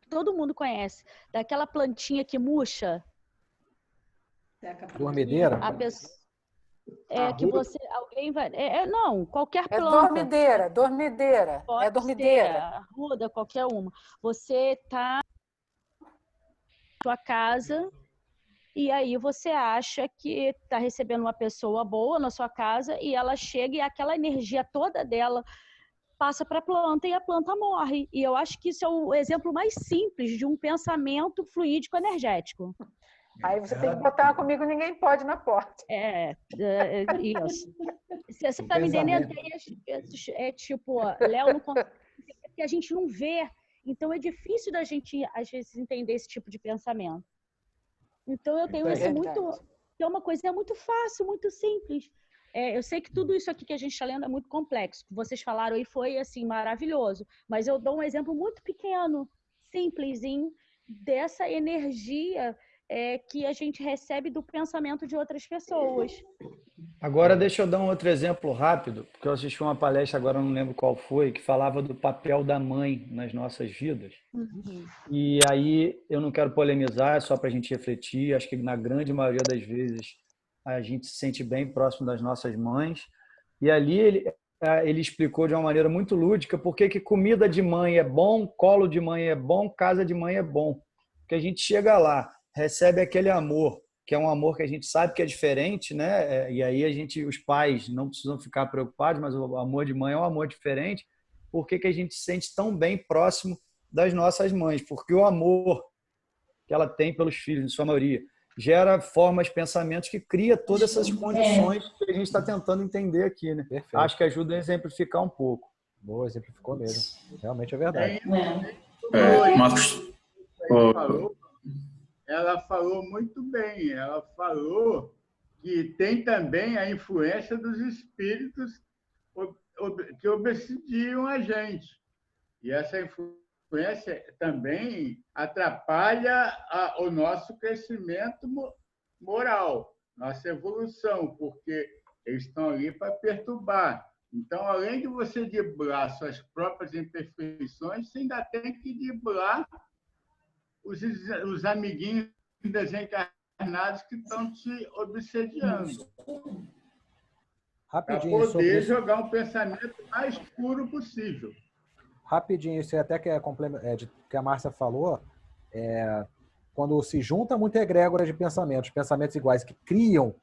todo mundo conhece, daquela plantinha que murcha. Dormideira? A pessoa, Alguém vai... não, qualquer planta. Dormideira. Pode é dormideira. Ser arruda, qualquer uma. Você está na sua casa e aí você acha que está recebendo uma pessoa boa na sua casa e ela chega e aquela energia toda dela passa para a planta e a planta morre. E eu acho que isso é o exemplo mais simples de um pensamento fluídico energético. Aí você tem que botar comigo, ninguém pode na porta. Isso. Você está me entendendo? É tipo, Léo não consegue, porque a gente não vê. Então é difícil da gente, às vezes, entender esse tipo de pensamento. Então eu tenho isso muito... Que é uma coisa muito fácil, muito simples. Eu sei que tudo isso aqui que a gente está lendo é muito complexo. O que vocês falaram aí foi, assim, maravilhoso. Mas eu dou um exemplo muito pequeno, simplesinho, dessa energia que a gente recebe do pensamento de outras pessoas. Agora, deixa eu dar um outro exemplo rápido, porque eu assisti uma palestra, agora não lembro qual foi, que falava do papel da mãe nas nossas vidas. E aí, eu não quero polemizar, é só para a gente refletir. Acho que na grande maioria das vezes a gente se sente bem próximo das nossas mães. E ali ele explicou de uma maneira muito lúdica por que comida de mãe é bom, colo de mãe é bom, casa de mãe é bom. Porque a gente chega lá, recebe aquele amor, que é um amor que a gente sabe que é diferente, né? E aí os pais não precisam ficar preocupados, mas o amor de mãe é um amor diferente. Por que a gente se sente tão bem próximo das nossas mães? Porque o amor que ela tem pelos filhos, em sua maioria, gera formas, pensamentos que cria todas essas condições que a gente está tentando entender aqui, né? Perfeito. Acho que ajuda a exemplificar um pouco. Boa, exemplificou mesmo. Realmente é verdade. Marcos, ela falou muito bem. Ela falou que tem também a influência dos espíritos que obsediam a gente. E essa influência também atrapalha o nosso crescimento moral, nossa evolução, porque eles estão ali para perturbar. Então, além de você driblar suas próprias imperfeições, você ainda tem que driblar os amiguinhos desencarnados que estão te obsediando. Rapidinho, para poder jogar um pensamento mais puro possível. Rapidinho, isso até que que a Márcia falou, quando se junta muita egrégora de pensamentos iguais que criam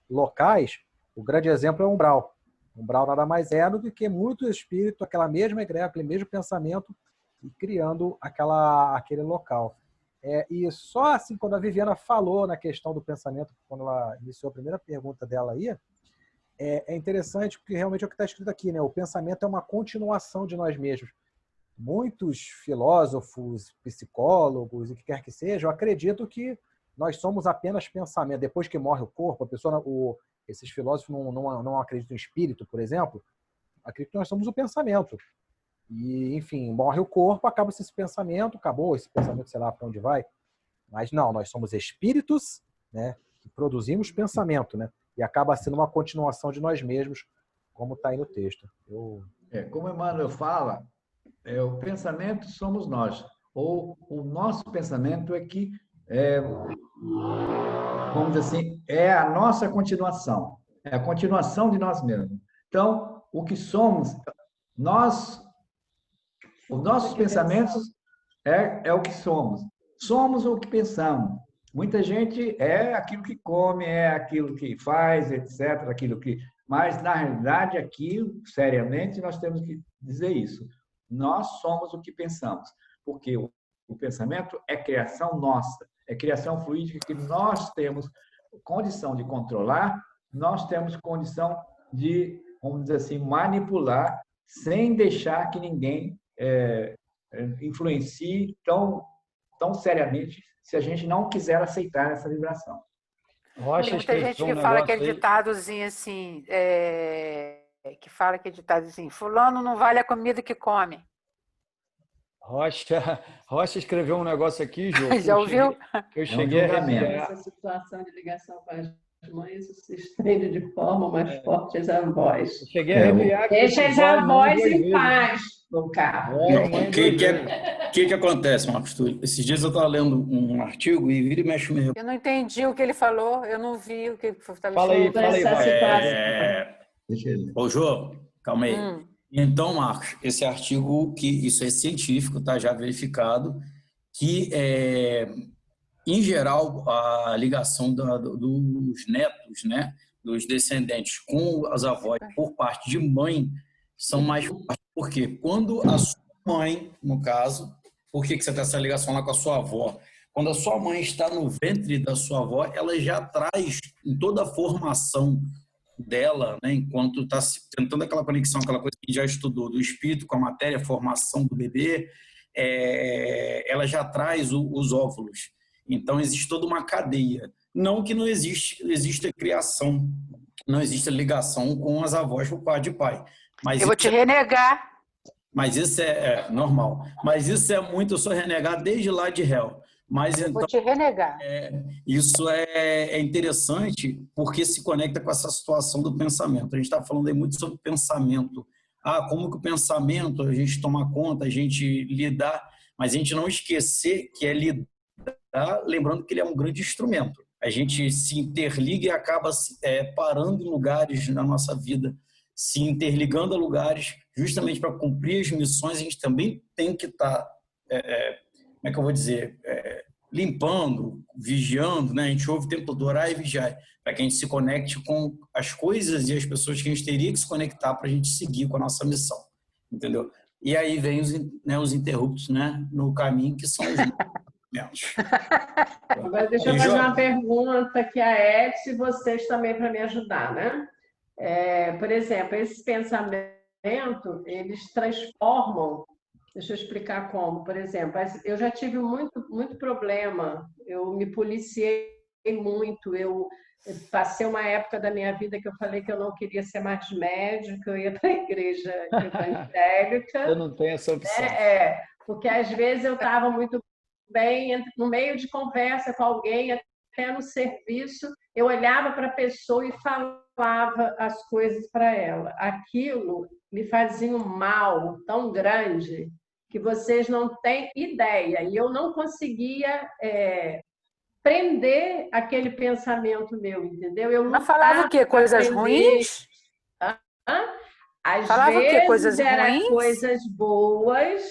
locais, o grande exemplo é o umbral. O umbral nada mais é do que muito espírito, aquela mesma egrégora, aquele mesmo pensamento, e criando aquele local. E só assim, quando a Viviana falou na questão do pensamento, quando ela iniciou a primeira pergunta dela aí, é interessante, porque realmente é o que está escrito aqui, né? O pensamento é uma continuação de nós mesmos. Muitos filósofos, psicólogos e que quer que seja, acreditam que nós somos apenas pensamento. Depois que morre o corpo, a pessoa, esses filósofos não acreditam em espírito, por exemplo, acreditam que nós somos o pensamento. E, enfim, morre o corpo, acaba esse pensamento, acabou esse pensamento, sei lá para onde vai. Mas não, nós somos espíritos, né, que produzimos pensamento, né, e acaba sendo uma continuação de nós mesmos, como está aí no texto. Como Emmanuel fala, o pensamento somos nós, ou o nosso pensamento é que, vamos dizer assim, é a nossa continuação, é a continuação de nós mesmos. Então, o que somos, os nossos pensamentos é o que somos. Somos o que pensamos. Muita gente é aquilo que come, é aquilo que faz, etc. Mas, na realidade, aqui, seriamente, nós temos que dizer isso. Nós somos o que pensamos, porque o pensamento é criação nossa, é criação fluídica que nós temos condição de controlar, nós temos condição de, vamos dizer assim, manipular, sem deixar que ninguém influencie tão seriamente, se a gente não quiser aceitar essa vibração. Tem muita gente que fala aquele ditadozinho assim, fulano não vale a comida que come. Rocha escreveu um negócio aqui, Jô. Já ouviu? Eu cheguei a essa situação de ligação com as mães se estende de forma mais forte as avós. Cheguei a arrepiar. Deixa as avós em paz no carro. O que acontece, Marcos? Esses dias eu estava lendo um artigo e vira e mexe mesmo. Eu não entendi o que ele falou, eu não vi o que estava escrito. Fala aí. Ô, Jô, calma aí. Então, Marcos, esse artigo, que isso é científico, tá já verificado, que, em geral, a ligação dos netos, né, dos descendentes com as avós por parte de mãe são mais fortes. Por quê? Quando a sua mãe, no caso, por que você tem essa ligação lá com a sua avó? Quando a sua mãe está no ventre da sua avó, ela já traz em toda a formação dela, né, enquanto está tentando aquela conexão, aquela coisa que já estudou, do espírito com a matéria, a formação do bebê, ela já traz os óvulos. Então, existe toda uma cadeia. Não que não exista criação, não existe ligação com as avós por parte de pai. Mas eu vou te renegar. Mas isso é normal. Mas isso é muito, eu sou renegado desde lá de réu. Mas então, vou te renegar. Isso é interessante porque se conecta com essa situação do pensamento. A gente está falando aí muito sobre pensamento. Como que o pensamento, a gente toma conta, a gente lidar, mas a gente não esquecer que é lidar, lembrando que ele é um grande instrumento. A gente se interliga e acaba parando em lugares na nossa vida, se interligando a lugares justamente para cumprir as missões. A gente também tem que estar, como é que eu vou dizer, limpando, vigiando, né? A gente ouve o tempo todo orar e vigiar, para que a gente se conecte com as coisas e as pessoas que a gente teria que se conectar para a gente seguir com a nossa missão, entendeu? E aí vem os interruptos, né, no caminho, que são os menos. Agora deixa eu fazer uma pergunta aqui a Edson e vocês também para me ajudar, né? Por exemplo, esse pensamento, eles transformam. Deixa eu explicar como. Por exemplo, eu já tive muito problema, eu me policiei muito, eu passei uma época da minha vida que eu falei que eu não queria ser mais médica, eu ia para a igreja evangélica. Eu não tenho essa opção. Porque às vezes eu estava muito bem, no meio de conversa com alguém, até no serviço, eu olhava para a pessoa e falava as coisas para ela. Aquilo me fazia um mal tão grande que vocês não têm ideia. E eu não conseguia prender aquele pensamento meu, entendeu? Eu mas falava o quê? Coisas ruins? Às falava vezes o quê? Coisas era ruins? coisas boas,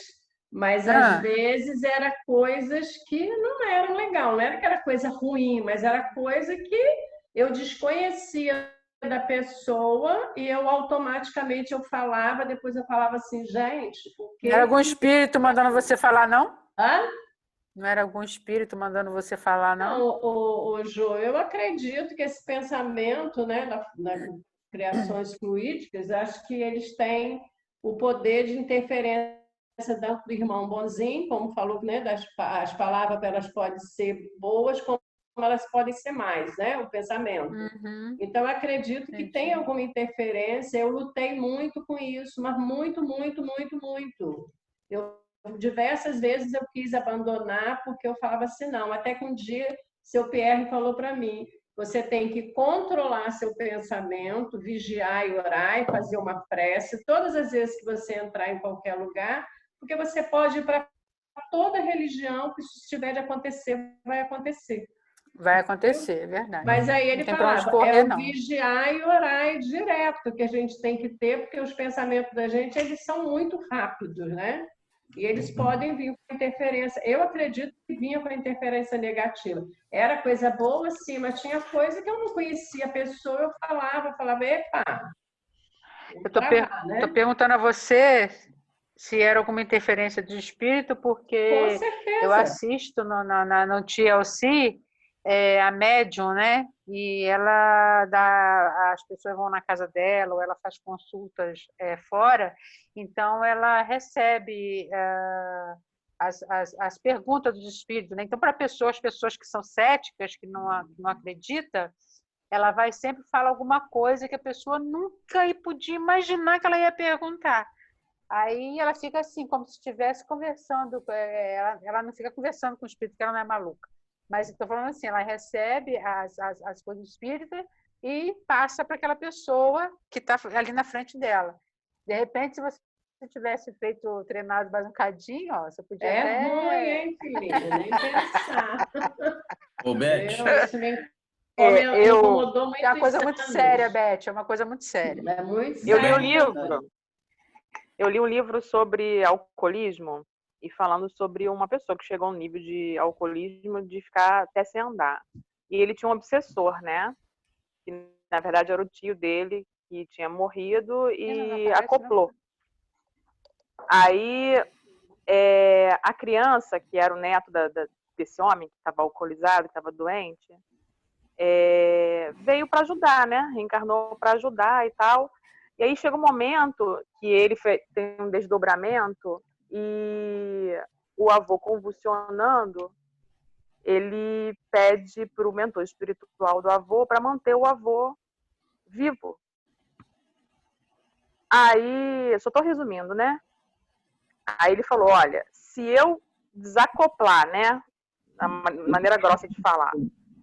mas às vezes era coisas que não eram legal. Não era que era coisa ruim, mas era coisa que eu desconhecia da pessoa e eu automaticamente falava, depois eu falava assim, gente, porque... Era algum espírito mandando você falar, não? Não era algum espírito mandando você falar, não? Não, Jô, eu acredito que esse pensamento, né, das criações fluídicas, acho que eles têm o poder de interferência dentro do irmão bonzinho, como falou, né, as palavras elas podem ser boas, como elas podem ser mais, né? O pensamento. Então, eu acredito que tem alguma interferência. Eu lutei muito com isso, mas muito. Diversas vezes eu quis abandonar porque eu falava assim, não. Até que um dia, seu Pierre falou para mim, você tem que controlar seu pensamento, vigiar e orar e fazer uma prece todas as vezes que você entrar em qualquer lugar, porque você pode ir para toda religião que se tiver de acontecer, vai acontecer. Vai acontecer, é verdade. Mas aí ele falava, correr, vigiar e orar direto que a gente tem que ter, porque os pensamentos da gente, eles são muito rápidos, né? E eles podem vir com interferência. Eu acredito que vinha com interferência negativa. Era coisa boa, sim, mas tinha coisa que eu não conhecia a pessoa, eu falava, epa. Eu estou perguntando a você se era alguma interferência de espírito, porque com certeza. Eu assisto no TLC, a médium, né? E ela as pessoas vão na casa dela, ou ela faz consultas fora, então ela recebe as perguntas dos espíritos, né? Então, para as pessoas que são céticas, que não acreditam, ela vai sempre falar alguma coisa que a pessoa nunca podia imaginar que ela ia perguntar. Aí ela fica assim, como se estivesse conversando, ela não fica conversando com o espírito, porque ela não é maluca. Mas estou falando assim, ela recebe as coisas do espírito e passa para aquela pessoa que está ali na frente dela. De repente, se você tivesse treinado mais um cadinho, você podia ruim, hein, filha? Nem pensar. Ô, Beth. Isso me incomodou muito. É uma coisa muito séria, Beth, é uma coisa muito séria. É muito séria. Eu li um livro sobre alcoolismo e falando sobre uma pessoa que chegou a um nível de alcoolismo de ficar até sem andar. E ele tinha um obsessor, né? Que na verdade era o tio dele que tinha morrido e acoplou. Aí a criança, que era o neto desse homem que estava alcoolizado, que estava doente, veio para ajudar, né? Reencarnou para ajudar e tal. E aí chega um momento que ele tem um desdobramento e o avô convulsionando, ele pede para o mentor espiritual do avô para manter o avô vivo. Aí, só estou resumindo, né? Aí ele falou, olha, se eu desacoplar, né, a maneira grossa de falar,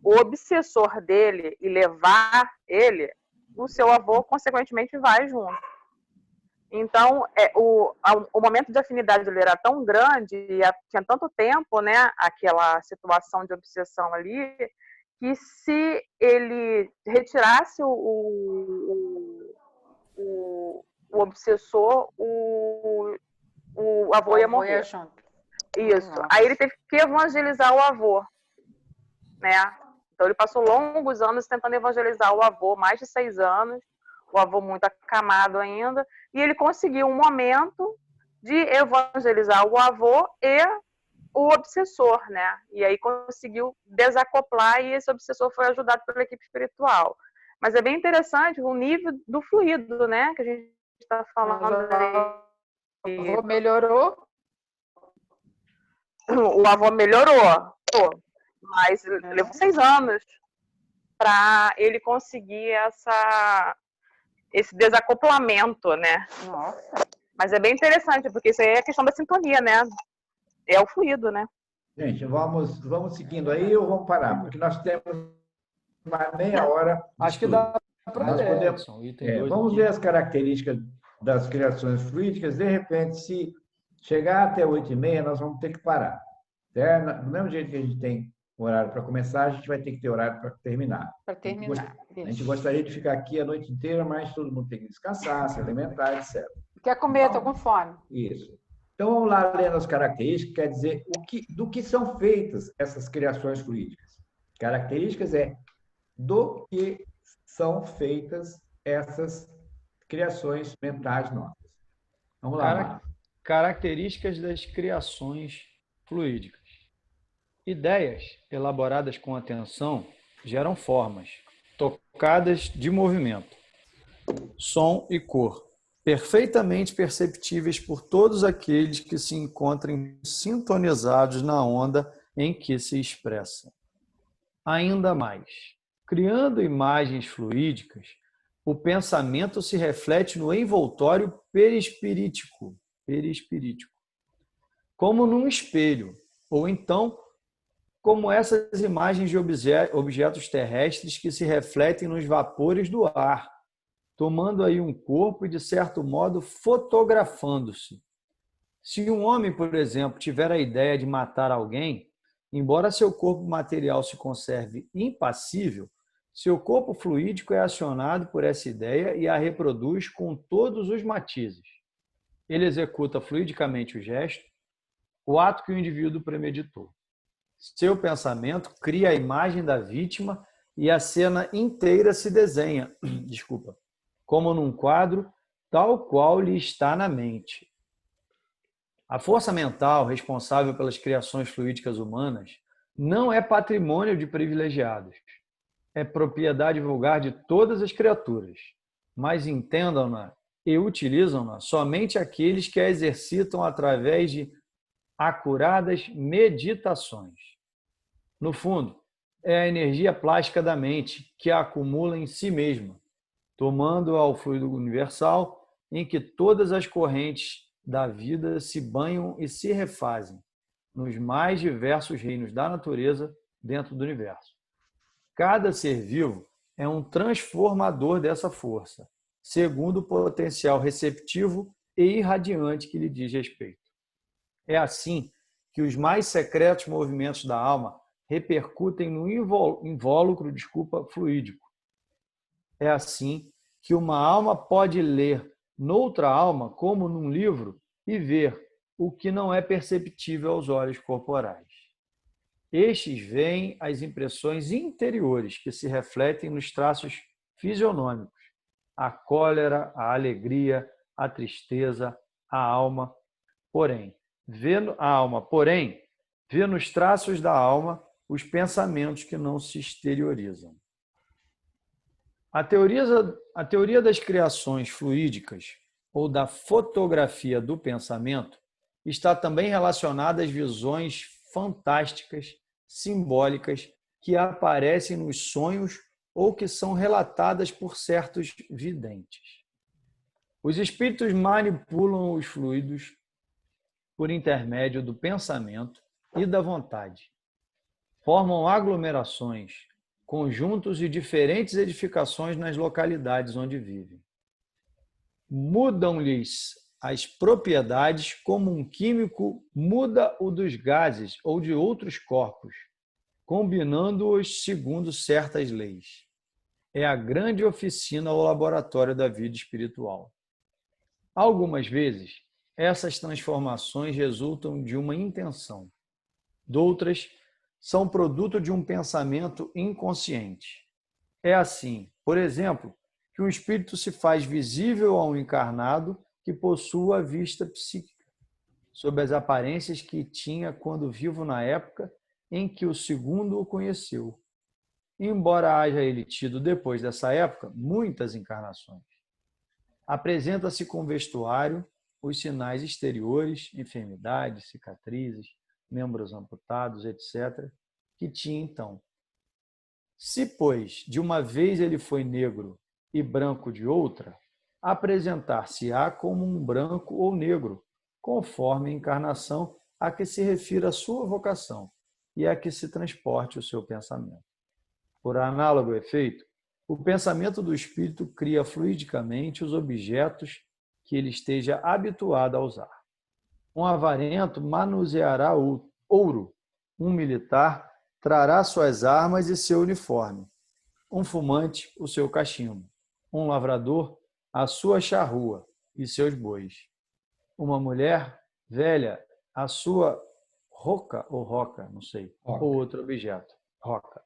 o obsessor dele e levar ele, o seu avô, consequentemente, vai junto. Então, o momento de afinidade dele era tão grande, e tinha tanto tempo, né, aquela situação de obsessão ali, que se ele retirasse o obsessor, o avô ia morrer. Isso. Nossa. Aí ele teve que evangelizar o avô, né? Então ele passou longos anos tentando evangelizar o avô, mais de 6 anos, o avô muito acamado ainda, e ele conseguiu um momento de evangelizar o avô e o obsessor, né? E aí conseguiu desacoplar e esse obsessor foi ajudado pela equipe espiritual. Mas é bem interessante o nível do fluido, né? Que a gente está falando aí. O avô melhorou? O avô melhorou, mas levou 6 anos para ele conseguir esse desacoplamento, né? Nossa. Mas é bem interessante, porque isso aí é a questão da sintonia, né? É o fluido, né? Gente, vamos seguindo aí ou vamos parar? Porque nós temos uma meia hora. Acho que dá para ler. Vamos ver as características das criações fluídicas. De repente, se chegar até 8h30, nós vamos ter que parar. Certo? Do mesmo jeito que a gente tem horário para começar, a gente vai ter que ter horário para terminar. Para terminar. A gente gostaria de ficar aqui a noite inteira, mas todo mundo tem que descansar, se alimentar, etc. Quer comer? Estou com fome. Isso. Então, vamos lá lendo as características, quer dizer, do que são feitas essas criações fluídicas. Características do que são feitas essas criações mentais nossas. Vamos lá. Características das criações fluídicas. Ideias elaboradas com atenção geram formas, tocadas de movimento, som e cor, perfeitamente perceptíveis por todos aqueles que se encontrem sintonizados na onda em que se expressam. Ainda mais, criando imagens fluídicas, o pensamento se reflete no envoltório perispirítico, como num espelho, ou então como essas imagens de objetos terrestres que se refletem nos vapores do ar, tomando aí um corpo e, de certo modo, fotografando-se. Se um homem, por exemplo, tiver a ideia de matar alguém, embora seu corpo material se conserve impassível, seu corpo fluídico é acionado por essa ideia e a reproduz com todos os matizes. Ele executa fluidicamente o gesto, o ato que o indivíduo premeditou. Seu pensamento cria a imagem da vítima e a cena inteira se desenha, como num quadro, tal qual lhe está na mente. A força mental responsável pelas criações fluídicas humanas não é patrimônio de privilegiados. É propriedade vulgar de todas as criaturas, mas entendam-na e utilizam-na somente aqueles que a exercitam através de acuradas meditações. No fundo, é a energia plástica da mente que a acumula em si mesma, tomando ao fluido universal em que todas as correntes da vida se banham e se refazem nos mais diversos reinos da natureza dentro do universo. Cada ser vivo é um transformador dessa força, segundo o potencial receptivo e irradiante que lhe diz respeito. É assim que os mais secretos movimentos da alma repercutem no invólucro, fluídico. É assim que uma alma pode ler noutra alma, como num livro, e ver o que não é perceptível aos olhos corporais. Estes veem as impressões interiores que se refletem nos traços fisionômicos, a cólera, a alegria, a tristeza, a alma. Porém, vê nos traços da alma os pensamentos que não se exteriorizam. A teoria das criações fluídicas, ou da fotografia do pensamento, está também relacionada às visões fantásticas, simbólicas, que aparecem nos sonhos ou que são relatadas por certos videntes. Os espíritos manipulam os fluidos por intermédio do pensamento e da vontade. Formam aglomerações, conjuntos e diferentes edificações nas localidades onde vivem. Mudam-lhes as propriedades como um químico muda o dos gases ou de outros corpos, combinando-os segundo certas leis. É a grande oficina ou laboratório da vida espiritual. Algumas vezes, essas transformações resultam de uma intenção. Doutras, são produto de um pensamento inconsciente. É assim, por exemplo, que um espírito se faz visível a um encarnado que possua a vista psíquica, sob as aparências que tinha quando vivo na época em que o segundo o conheceu, embora haja ele tido, depois dessa época, muitas encarnações. Apresenta-se com vestuário os sinais exteriores, enfermidades, cicatrizes, membros amputados, etc., que tinha então. Se, pois, de uma vez ele foi negro e branco de outra, apresentar-se-á como um branco ou negro, conforme a encarnação a que se refira a sua vocação e a que se transporte o seu pensamento. Por análogo efeito, o pensamento do espírito cria fluidicamente os objetos que ele esteja habituado a usar. Um avarento manuseará ouro, um militar trará suas armas e seu uniforme, um fumante o seu cachimbo, um lavrador a sua charrua e seus bois, uma mulher velha a sua roca, ou outro objeto, roca.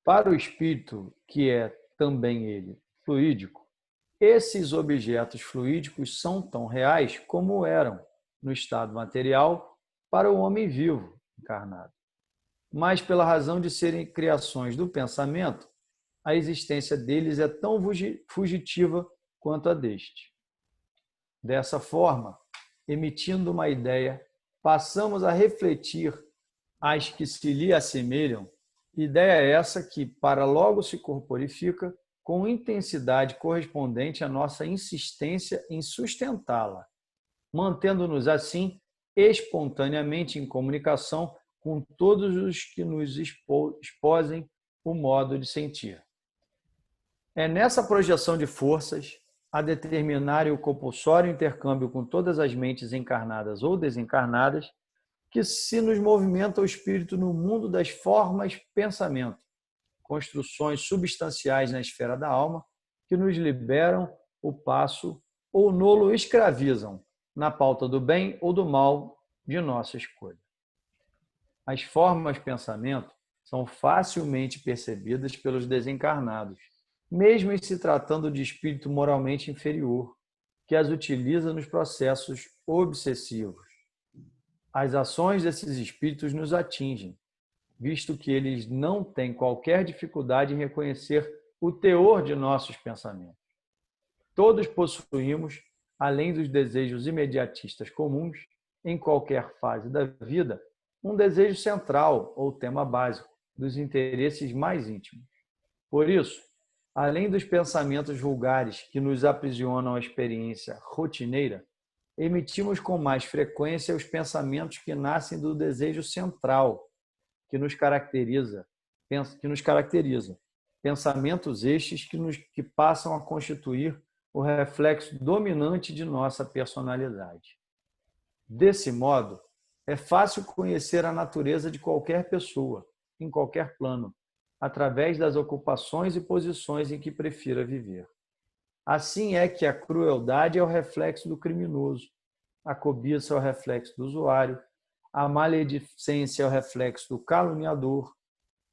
Para o espírito, que é também ele fluídico, esses objetos fluídicos são tão reais como eram no estado material para o homem vivo, encarnado. Mas, pela razão de serem criações do pensamento, a existência deles é tão fugitiva quanto a deste. Dessa forma, emitindo uma ideia, passamos a refletir as que se lhe assemelham, ideia essa que, para logo se corporifica, com intensidade correspondente à nossa insistência em sustentá-la, mantendo-nos assim espontaneamente em comunicação com todos os que nos exposem o modo de sentir. É nessa projeção de forças, a determinar o compulsório intercâmbio com todas as mentes encarnadas ou desencarnadas, que se nos movimenta o espírito no mundo das formas pensamento, construções substanciais na esfera da alma, que nos liberam o passo ou nolo escravizam na pauta do bem ou do mal de nossa escolha. As formas pensamento são facilmente percebidas pelos desencarnados, mesmo em se tratando de espírito moralmente inferior, que as utiliza nos processos obsessivos. As ações desses espíritos nos atingem, visto que eles não têm qualquer dificuldade em reconhecer o teor de nossos pensamentos. Todos possuímos, além dos desejos imediatistas comuns, em qualquer fase da vida, um desejo central ou tema básico dos interesses mais íntimos. Por isso, além dos pensamentos vulgares que nos aprisionam à experiência rotineira, emitimos com mais frequência os pensamentos que nascem do desejo central, que nos caracteriza. Pensamentos estes que passam a constituir o reflexo dominante de nossa personalidade. Desse modo, é fácil conhecer a natureza de qualquer pessoa, em qualquer plano, através das ocupações e posições em que prefira viver. Assim é que a crueldade é o reflexo do criminoso, a cobiça é o reflexo do usuário, a maledicência é o reflexo do caluniador,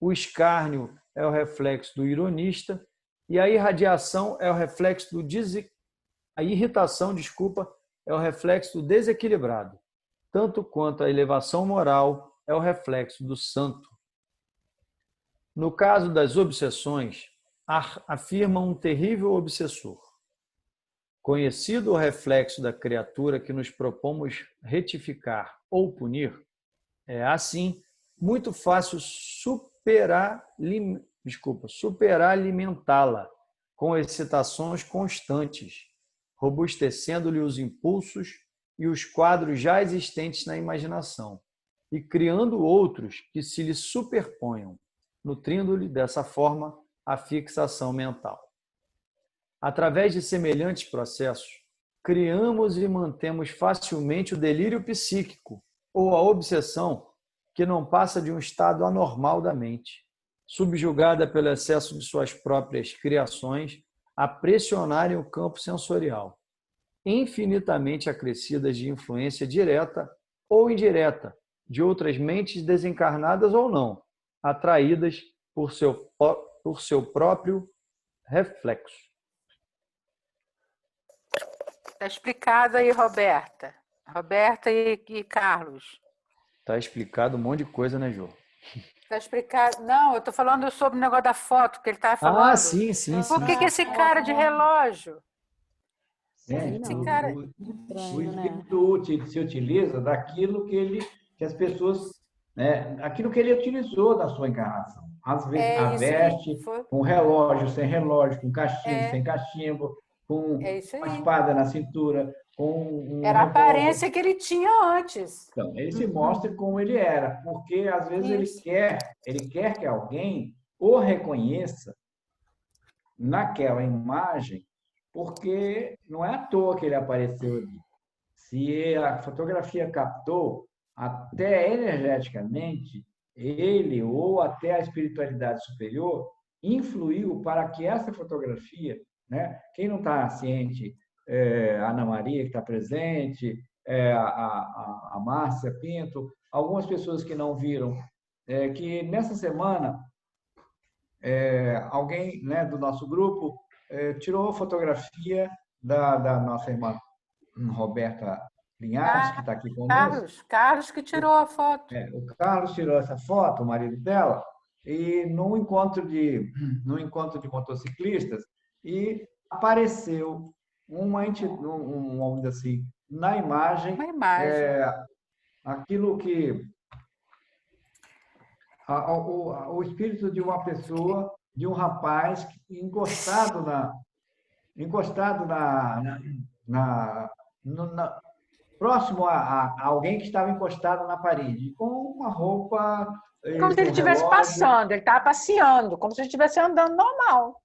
o escárnio é o reflexo do ironista e a irradiação é o reflexo do a irritação, é o reflexo do desequilibrado, tanto quanto a elevação moral é o reflexo do santo. No caso das obsessões, afirma um terrível obsessor. Conhecido o reflexo da criatura que nos propomos retificar ou punir, é assim muito fácil superalimentá-la com excitações constantes, robustecendo-lhe os impulsos e os quadros já existentes na imaginação, e criando outros que se lhe superponham, nutrindo-lhe dessa forma a fixação mental. Através de semelhantes processos, criamos e mantemos facilmente o delírio psíquico ou a obsessão que não passa de um estado anormal da mente, subjugada pelo excesso de suas próprias criações a pressionarem o campo sensorial, infinitamente acrescidas de influência direta ou indireta de outras mentes desencarnadas ou não, atraídas por seu próprio reflexo. Está explicado aí, Roberta. Roberta e Carlos. Está explicado um monte de coisa, né, Jô? Está explicado. Não, eu estou falando sobre o negócio da foto que ele estava falando. Ah, sim. Por que esse cara de relógio? Esse cara... O espírito se utiliza daquilo que as pessoas... aquilo que ele utilizou da sua encarnação. Às vezes, a veste, com relógio, sem relógio, com cachimbo, sem cachimbo, com uma espada na cintura, com era a aparência que ele tinha antes. Então, ele se mostra como ele era, porque às vezes ele quer que alguém o reconheça naquela imagem, porque não é à toa que ele apareceu ali. Se a fotografia captou, até energeticamente, ele ou até a espiritualidade superior influiu para que essa fotografia, né? Quem não está ciente, a Ana Maria, que está presente, a Márcia Pinto, algumas pessoas que não viram, que nessa semana alguém, né, do nosso grupo tirou fotografia da nossa irmã Roberta Linhares, que está aqui conosco. Carlos que tirou a foto. O Carlos tirou essa foto, o marido dela, e num encontro de motociclistas, e apareceu vamos dizer assim, na imagem, aquilo que o espírito de uma pessoa, de um rapaz encostado próximo a alguém que estava encostado na parede, com uma roupa... Como se ele estivesse passando, ele estava passeando, como se ele estivesse andando normal.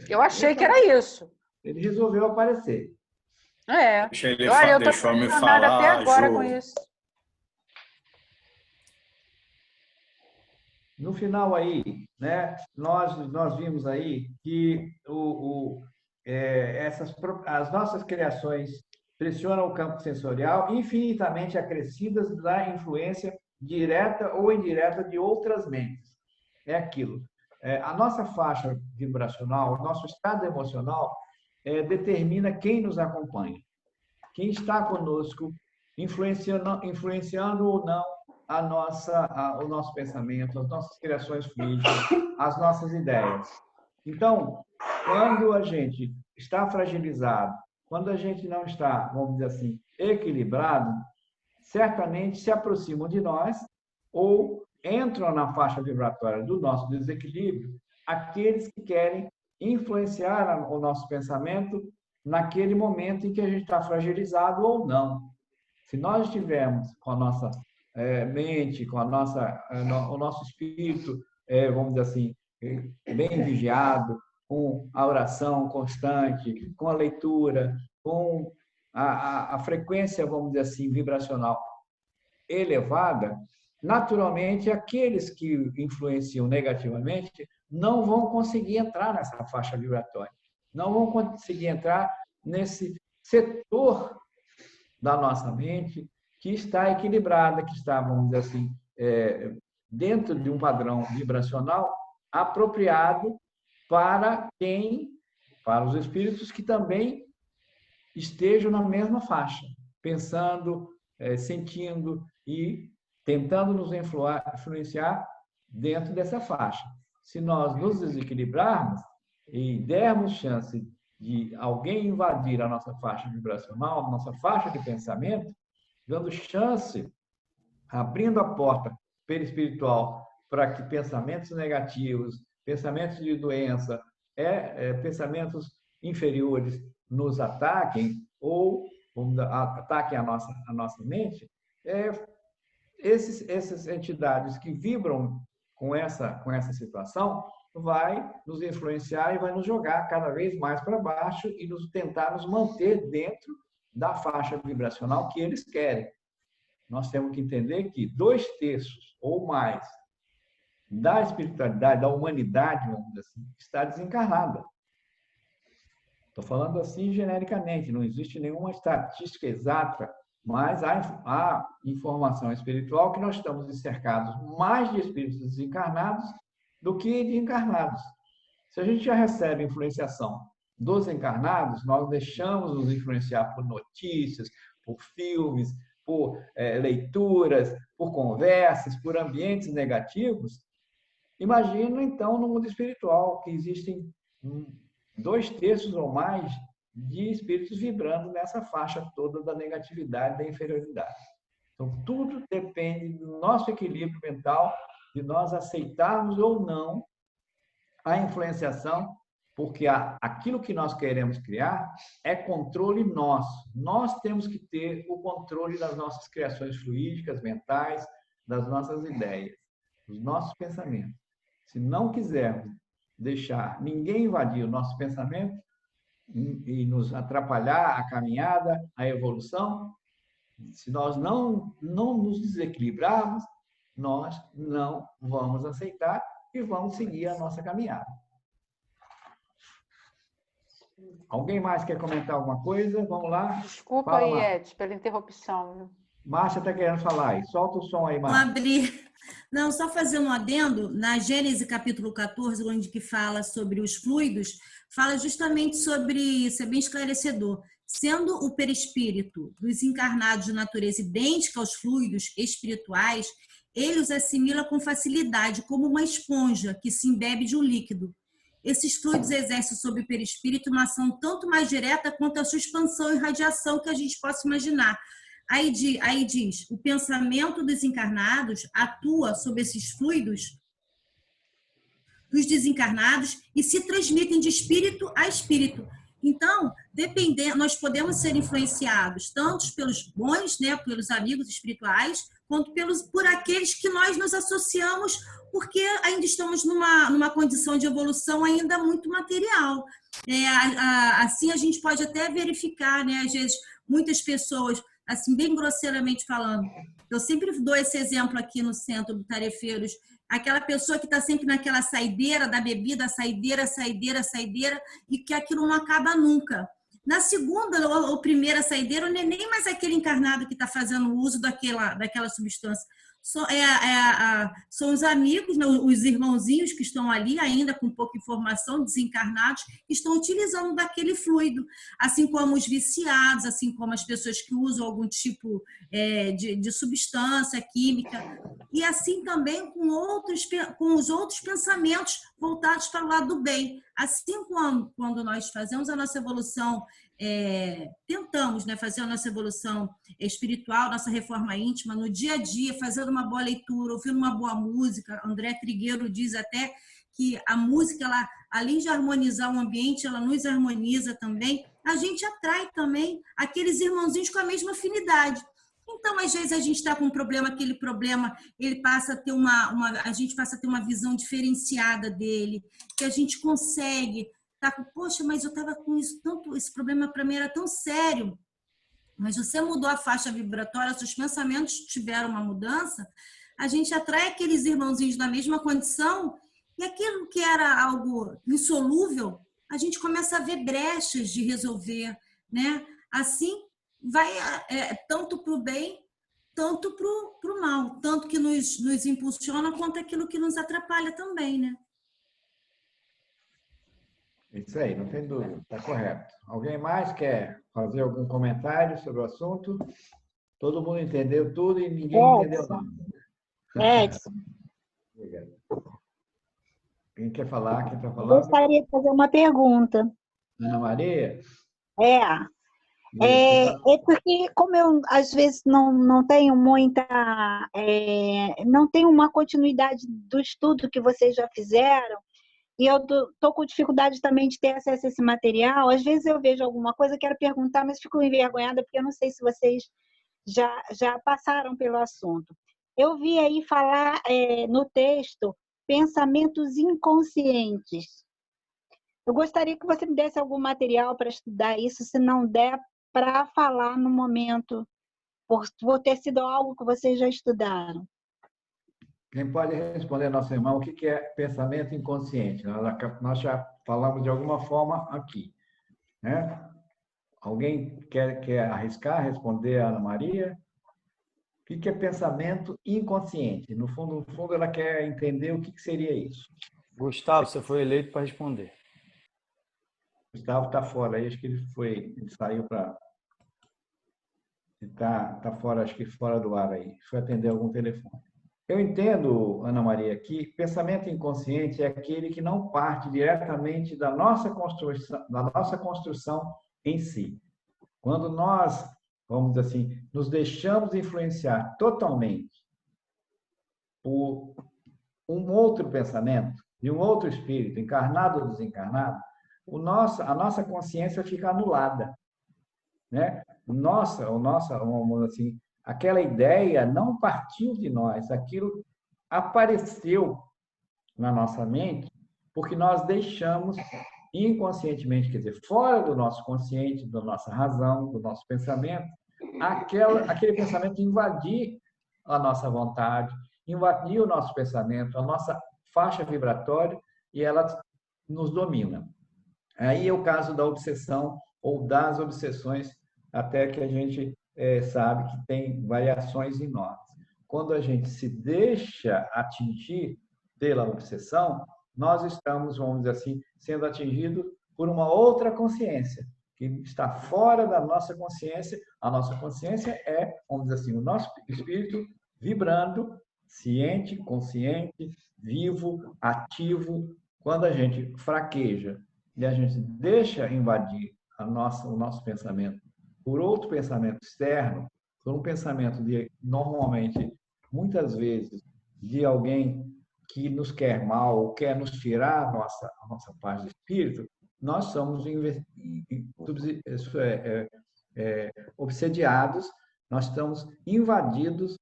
Eu achei que era isso. Ele resolveu aparecer. Olha, eu estou me falar até agora com isso. No final aí, né, nós vimos aí que as nossas criações pressionam o campo sensorial infinitamente acrescidas da influência direta ou indireta de outras mentes. É aquilo. A nossa faixa vibracional, o nosso estado emocional determina quem nos acompanha, quem está conosco, influenciando ou não o nosso pensamento, as nossas criações fluídicas, as nossas ideias. Então, quando a gente está fragilizado, quando a gente não está, vamos dizer assim, equilibrado, certamente se aproximam de nós ou entram na faixa vibratória do nosso desequilíbrio aqueles que querem influenciar o nosso pensamento naquele momento em que a gente está fragilizado ou não. Se nós estivermos com a nossa mente, com o nosso espírito, vamos dizer assim, bem vigiado, com a oração constante, com a leitura, com a frequência, vamos dizer assim, vibracional elevada, naturalmente, aqueles que influenciam negativamente não vão conseguir entrar nessa faixa vibratória, não vão conseguir entrar nesse setor da nossa mente que está equilibrada, que está, vamos dizer assim, dentro de um padrão vibracional apropriado para os espíritos que também estejam na mesma faixa, pensando, sentindo e tentando nos influenciar dentro dessa faixa. Se nós nos desequilibrarmos e dermos chance de alguém invadir a nossa faixa vibracional, a nossa faixa de pensamento, dando chance, abrindo a porta perispiritual para que pensamentos negativos, pensamentos de doença, pensamentos inferiores nos ataquem ou ataquem a nossa mente, essas entidades que vibram com essa situação vai nos influenciar e vai nos jogar cada vez mais para baixo e tentar nos manter dentro da faixa vibracional que eles querem. Nós temos que entender que 2/3 ou mais da espiritualidade, da humanidade, vamos dizer assim, está desencarnada. Estou falando assim genericamente, não existe nenhuma estatística exata, mas há informação espiritual que nós estamos cercados mais de espíritos desencarnados do que de encarnados. Se a gente já recebe influenciação dos encarnados, nós deixamos nos influenciar por notícias, por filmes, por leituras, por conversas, por ambientes negativos. Imagina, então, no mundo espiritual, que existem 2/3 ou mais de espíritos vibrando nessa faixa toda da negatividade, da inferioridade. Então, tudo depende do nosso equilíbrio mental, de nós aceitarmos ou não a influenciação, porque aquilo que nós queremos criar é controle nosso. Nós temos que ter o controle das nossas criações fluídicas, mentais, das nossas ideias, dos nossos pensamentos. Se não quisermos deixar ninguém invadir o nosso pensamento e nos atrapalhar a caminhada, a evolução, se nós não nos desequilibrarmos, nós não vamos aceitar e vamos seguir a nossa caminhada. Alguém mais quer comentar alguma coisa? Vamos lá. Desculpa aí, Ed, pela interrupção. Márcia está querendo falar aí. Solta o som aí, Márcia. Vou abrir. Não, só fazer um adendo. Na Gênesis, capítulo 14, onde que fala sobre os fluidos, fala justamente sobre isso, é bem esclarecedor. Sendo o perispírito dos encarnados de natureza idêntica aos fluidos espirituais, ele os assimila com facilidade, como uma esponja que se embebe de um líquido. Esses fluidos exercem sobre o perispírito uma ação tanto mais direta quanto a sua expansão e radiação que a gente possa imaginar. Aí diz, o pensamento dos encarnados atua sobre esses fluidos dos desencarnados e se transmitem de espírito a espírito. Então, nós podemos ser influenciados tanto pelos bons, né, pelos amigos espirituais, quanto por aqueles que nós nos associamos, porque ainda estamos numa condição de evolução ainda muito material. Assim, a gente pode até verificar, né, às vezes, muitas pessoas, assim, bem grosseiramente falando, eu sempre dou esse exemplo aqui no centro do Tarefeiros, aquela pessoa que está sempre naquela saideira da bebida, saideira, e que aquilo não acaba nunca. Na segunda ou primeira saideira, não é nem mais aquele encarnado que está fazendo uso daquela substância. São os amigos, os irmãozinhos que estão ali, ainda com pouca informação, desencarnados, que estão utilizando daquele fluido. Assim como os viciados, assim como as pessoas que usam algum tipo de substância química. E assim também com os outros pensamentos voltados para o lado do bem. Assim quando nós fazemos a nossa evolução, tentamos, né, fazer a nossa evolução espiritual, nossa reforma íntima, no dia a dia, fazendo uma boa leitura, ouvindo uma boa música. André Trigueiro diz até que a música, ela, além de harmonizar o ambiente, ela nos harmoniza também. A gente atrai também aqueles irmãozinhos com a mesma afinidade. Então, às vezes, a gente está com um problema, aquele problema, ele passa a ter a gente passa a ter uma visão diferenciada dele, que a gente consegue, poxa, mas eu estava com isso, esse problema para mim era tão sério. Mas você mudou a faixa vibratória, seus pensamentos tiveram uma mudança, a gente atrai aqueles irmãozinhos na mesma condição e aquilo que era algo insolúvel, a gente começa a ver brechas de resolver, né? Assim, vai tanto para o bem, tanto para o mal, tanto que nos impulsiona quanto aquilo que nos atrapalha também, né? Isso aí, não tem dúvida, está correto. Alguém mais quer fazer algum comentário sobre o assunto? Todo mundo entendeu tudo e ninguém entendeu nada. Edson. Quem quer falar? Quem está falando? Gostaria de fazer uma pergunta. Ana Maria? É porque, como eu, às vezes, não tenho muita... não tenho uma continuidade do estudo que vocês já fizeram, e eu estou com dificuldade também de ter acesso a esse material. Às vezes eu vejo alguma coisa, quero perguntar, mas fico envergonhada, porque eu não sei se vocês já passaram pelo assunto. Eu vi aí falar no texto pensamentos inconscientes. Eu gostaria que você me desse algum material para estudar isso, se não der para falar no momento, por ter sido algo que vocês já estudaram. Quem pode responder, nosso irmão, o que é pensamento inconsciente? Nós já falamos de alguma forma aqui, né? Alguém quer arriscar responder a Ana Maria? O que é pensamento inconsciente? No fundo, ela quer entender o que seria isso. Gustavo, você foi eleito para responder. Gustavo está fora aí, acho que ele saiu para... Está fora, acho que fora do ar aí. Foi atender algum telefone. Eu entendo, Ana Maria, que pensamento inconsciente é aquele que não parte diretamente da nossa construção em si. Quando nós, vamos dizer assim, nos deixamos influenciar totalmente por um outro pensamento, de um outro espírito, encarnado ou desencarnado, a nossa consciência fica anulada, né? Vamos assim, aquela ideia não partiu de nós, aquilo apareceu na nossa mente porque nós deixamos inconscientemente, quer dizer, fora do nosso consciente, da nossa razão, do nosso pensamento, aquele pensamento invadir a nossa vontade, invadir o nosso pensamento, a nossa faixa vibratória, e ela nos domina. Aí é o caso da obsessão ou das obsessões, até que a gente sabe que tem variações em nós. Quando a gente se deixa atingir pela obsessão, nós estamos, vamos dizer assim, sendo atingidos por uma outra consciência, que está fora da nossa consciência. A nossa consciência é, vamos dizer assim, o nosso espírito vibrando, ciente, consciente, vivo, ativo. Quando a gente fraqueja e a gente deixa invadir o nosso pensamento por outro pensamento externo, por um pensamento normalmente, muitas vezes, de alguém que nos quer mal ou quer nos tirar a nossa paz de espírito, nós somos obsediados, nós estamos invadidos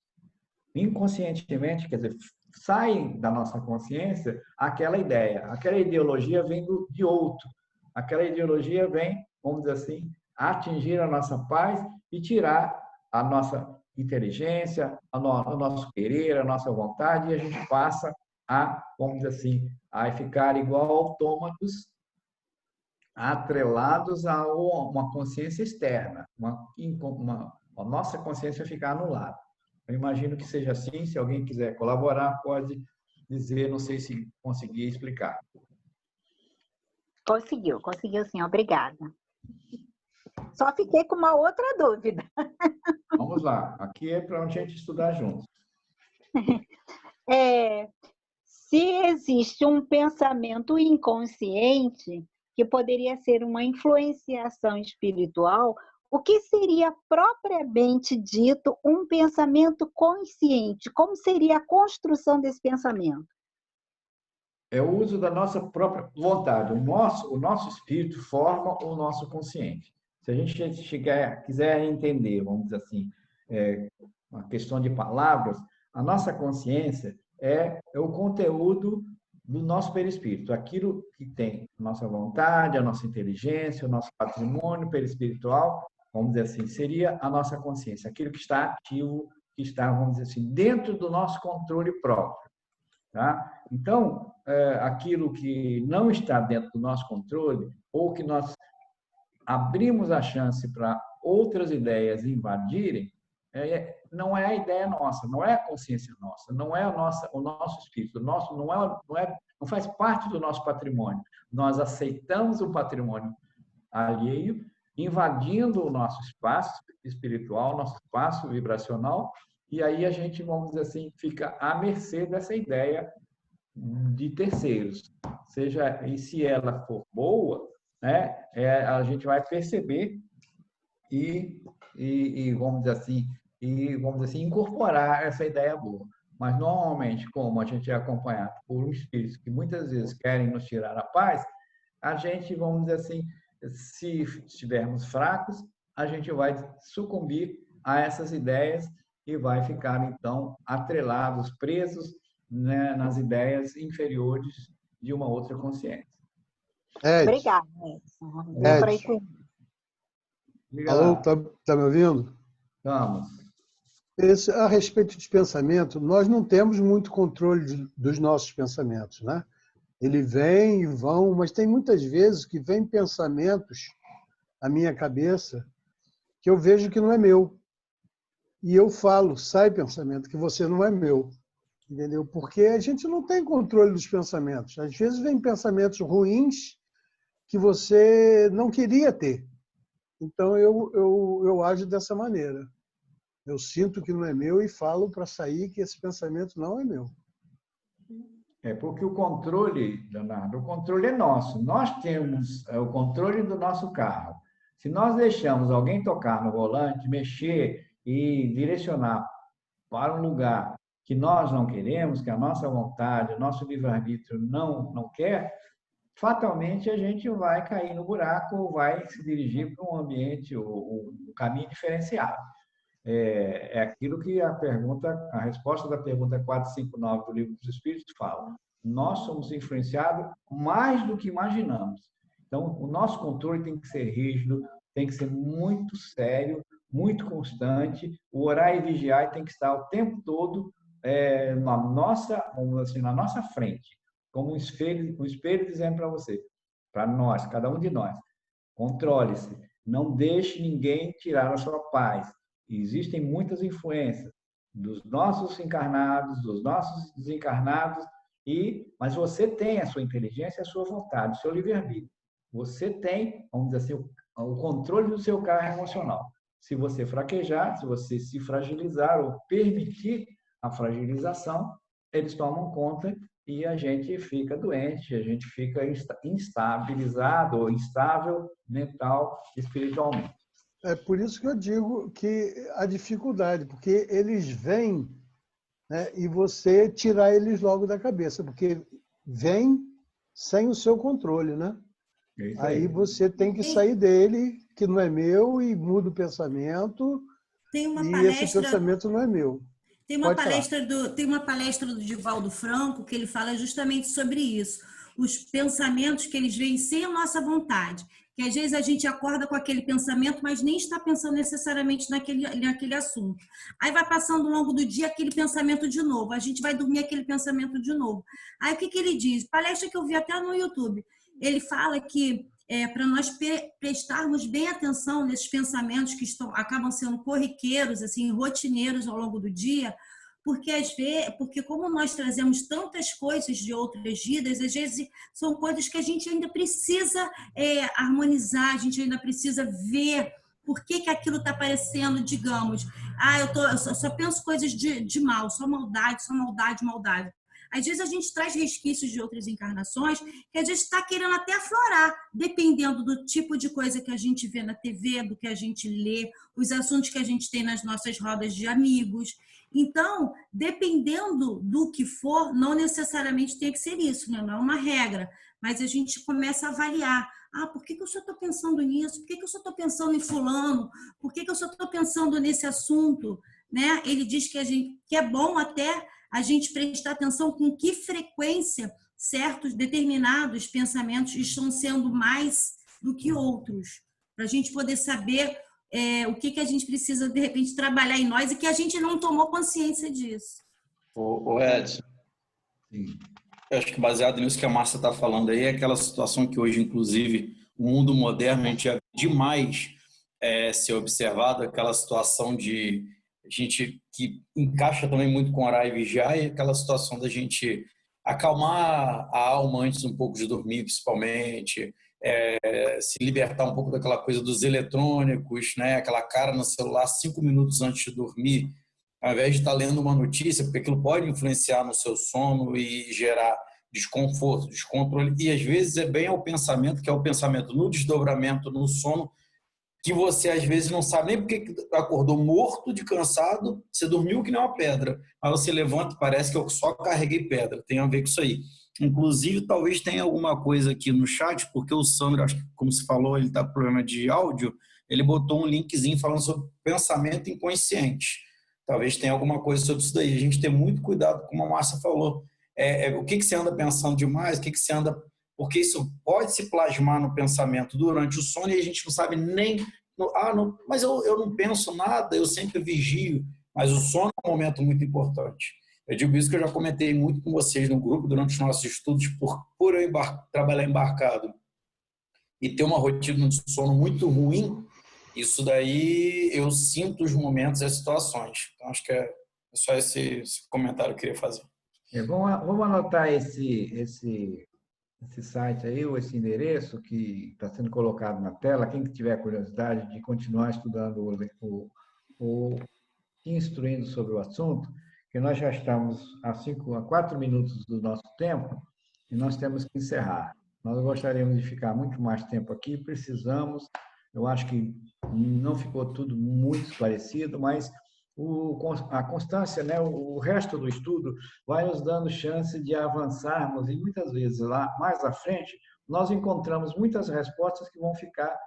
inconscientemente, quer dizer, sai da nossa consciência aquela ideia, aquela ideologia vem de outro, aquela ideologia vem, vamos dizer assim, atingir a nossa paz e tirar a nossa inteligência, o nosso querer, a nossa vontade, e a gente passa a, vamos dizer assim, a ficar igual autômatos atrelados a uma consciência externa, a nossa consciência ficar anulada. Eu imagino que seja assim. Se alguém quiser colaborar, pode dizer, não sei se consegui explicar. Conseguiu sim, obrigada. Só fiquei com uma outra dúvida. Vamos lá, aqui é para a gente estudar juntos. Se existe um pensamento inconsciente que poderia ser uma influenciação espiritual, o que seria propriamente dito um pensamento consciente? Como seria a construção desse pensamento? É o uso da nossa própria vontade. O nosso espírito forma o nosso consciente. Se a gente quiser entender, vamos dizer assim, uma questão de palavras, a nossa consciência é o conteúdo do nosso perispírito, aquilo que tem a nossa vontade, a nossa inteligência, o nosso patrimônio perispiritual, vamos dizer assim, seria a nossa consciência, aquilo que está ativo, que está, vamos dizer assim, dentro do nosso controle próprio. Tá? Então, aquilo que não está dentro do nosso controle, ou que nós abrimos a chance para outras ideias invadirem, não é a ideia nossa, não é a consciência nossa, não é o nosso espírito, não faz parte do nosso patrimônio. Nós aceitamos o patrimônio alheio, invadindo o nosso espaço espiritual, nosso espaço vibracional, e aí a gente, vamos dizer assim, fica à mercê dessa ideia de terceiros. E se ela for boa, né, a gente vai perceber e vamos dizer assim, incorporar essa ideia boa. Mas, normalmente, como a gente é acompanhado por um espírito que muitas vezes querem nos tirar a paz, a gente, vamos dizer assim, se estivermos fracos, a gente vai sucumbir a essas ideias e vai ficar, então, atrelados, presos, né, nas ideias inferiores de uma outra consciência. Obrigada, Edson. Alô, tá me ouvindo? Estamos. A respeito de pensamento, nós não temos muito controle dos nossos pensamentos, né? Ele vem e vão, mas tem muitas vezes que vem pensamentos à minha cabeça que eu vejo que não é meu. E eu falo, sai pensamento, que você não é meu. Entendeu? Porque a gente não tem controle dos pensamentos. Às vezes vem pensamentos ruins que você não queria ter. Então eu ajo dessa maneira. Eu sinto que não é meu e falo para sair que esse pensamento não é meu. Porque o controle, Leonardo, o controle é nosso. Nós temos o controle do nosso carro. Se nós deixamos alguém tocar no volante, mexer e direcionar para um lugar que nós não queremos, que a nossa vontade, o nosso livre-arbítrio não quer, fatalmente a gente vai cair no buraco ou vai se dirigir para um ambiente, um caminho diferenciado. É aquilo que a resposta da pergunta 459 do Livro dos Espíritos fala. Nós somos influenciados mais do que imaginamos. Então, o nosso controle tem que ser rígido, tem que ser muito sério, muito constante. O orar e vigiar tem que estar o tempo todo vamos assim, na nossa frente, como um espelho dizendo para você, para nós, cada um de nós, controle-se, não deixe ninguém tirar a sua paz. Existem muitas influências dos nossos encarnados, dos nossos desencarnados, mas você tem a sua inteligência, a sua vontade, o seu livre-arbítrio. Você tem, vamos dizer assim, o controle do seu carro emocional. Se você fraquejar, se você se fragilizar ou permitir a fragilização, eles tomam conta e a gente fica doente, a gente fica instabilizado ou instável mental, espiritualmente. É por isso que eu digo que a dificuldade, porque eles vêm, né, e você tirar eles logo da cabeça, porque vem sem o seu controle, né? Aí você tem que sair dele, que não é meu, e muda o pensamento, esse pensamento não é meu. Tem uma palestra do Divaldo Franco que ele fala justamente sobre isso. Os pensamentos que eles vêm sem a nossa vontade. Que às vezes a gente acorda com aquele pensamento, mas nem está pensando necessariamente naquele assunto. Aí vai passando ao longo do dia aquele pensamento de novo. A gente vai dormir aquele pensamento de novo. Aí o que ele diz? Palestra que eu vi até no YouTube. Ele fala que para nós prestarmos bem atenção nesses pensamentos que acabam sendo corriqueiros, assim, rotineiros ao longo do dia, porque como nós trazemos tantas coisas de outras vidas, às vezes são coisas que a gente ainda precisa harmonizar, a gente ainda precisa ver por que aquilo está aparecendo, digamos. Eu só penso coisas de mal, só maldade, maldade. Às vezes a gente traz resquícios de outras encarnações que a gente está querendo até aflorar, dependendo do tipo de coisa que a gente vê na TV, do que a gente lê, os assuntos que a gente tem nas nossas rodas de amigos. Então, dependendo do que for, não necessariamente tem que ser isso, né? Não é uma regra, mas a gente começa a avaliar. Por que eu só estou pensando nisso? Por que eu só estou pensando em fulano? Por que eu só estou pensando nesse assunto? Né? Ele diz que é bom até a gente prestar atenção com que frequência certos determinados pensamentos estão sendo mais do que outros, para a gente poder saber o que a gente precisa, de repente, trabalhar em nós e que a gente não tomou consciência disso. O Edson, eu acho que baseado nisso que a Márcia está falando aí, é aquela situação que hoje, inclusive, o mundo moderno, a gente já vê demais ser observado, aquela situação de gente que encaixa também muito com orar e vigiar, e aquela situação da gente acalmar a alma antes um pouco de dormir, principalmente, se libertar um pouco daquela coisa dos eletrônicos, né? Aquela cara no celular 5 minutos antes de dormir, ao invés de estar lendo uma notícia, porque aquilo pode influenciar no seu sono e gerar desconforto, descontrole, e às vezes é bem ao pensamento, que é o pensamento no desdobramento, no sono, que você às vezes não sabe nem porque acordou morto de cansado, você dormiu que nem uma pedra, aí você levanta e parece que eu só carreguei pedra, tem a ver com isso aí. Inclusive, talvez tenha alguma coisa aqui no chat, porque o Sandro, acho que, como se falou, ele está com problema de áudio, ele botou um linkzinho falando sobre pensamento inconsciente. Talvez tenha alguma coisa sobre isso daí. A gente tem muito cuidado, como a Márcia falou, o que você anda pensando demais, o que você anda... Porque isso pode se plasmar no pensamento durante o sono e a gente não sabe nem... mas eu não penso nada, eu sempre vigio. Mas o sono é um momento muito importante. Eu digo isso que eu já comentei muito com vocês no grupo durante os nossos estudos, por eu trabalhar embarcado e ter uma rotina de sono muito ruim, isso daí eu sinto os momentos e as situações. Então, acho que é só esse comentário que eu queria fazer. Vamos anotar esse site aí, ou esse endereço que está sendo colocado na tela. Quem tiver curiosidade de continuar estudando ou instruindo sobre o assunto, que nós já estamos a 4 minutos do nosso tempo e nós temos que encerrar. Nós gostaríamos de ficar muito mais tempo aqui, precisamos. Eu acho que não ficou tudo muito esclarecido, mas a constância, né, o resto do estudo vai nos dando chance de avançarmos e muitas vezes lá mais à frente nós encontramos muitas respostas que vão ficar,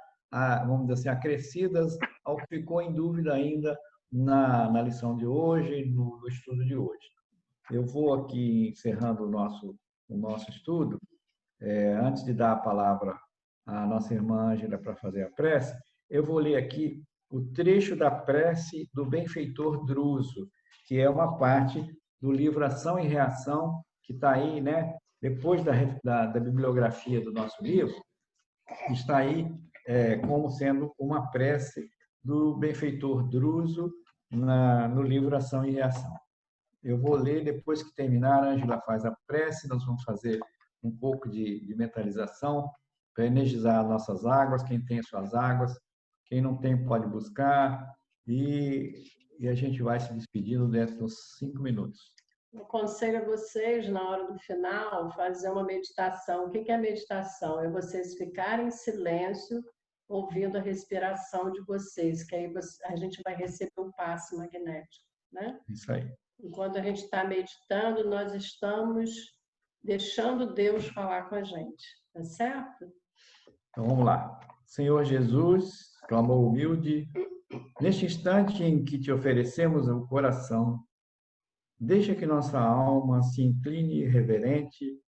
vamos dizer assim, acrescidas ao que ficou em dúvida ainda na lição de hoje, no estudo de hoje. Eu vou aqui encerrando o nosso estudo. Antes de dar a palavra à nossa irmã Ângela para fazer a prece, eu vou ler aqui o trecho da prece do benfeitor Druso, que é uma parte do livro Ação e Reação, que está aí, né? Depois da bibliografia do nosso livro, está aí como sendo uma prece do benfeitor Druso no livro Ação e Reação. Eu vou ler, depois que terminar, a Ângela faz a prece, nós vamos fazer um pouco de mentalização para energizar nossas águas, quem tem suas águas, quem não tem pode buscar, e a gente vai se despedindo dentro dos 5 minutos. Eu aconselho a vocês, na hora do final, fazer uma meditação. O que é meditação? É vocês ficarem em silêncio, ouvindo a respiração de vocês, que aí a gente vai receber o passe magnético, né? Isso aí. Enquanto a gente está meditando, nós estamos deixando Deus falar com a gente, tá certo? Então, vamos lá. Senhor Jesus, clamou humilde, neste instante em que te oferecemos o coração, deixa que nossa alma se incline reverente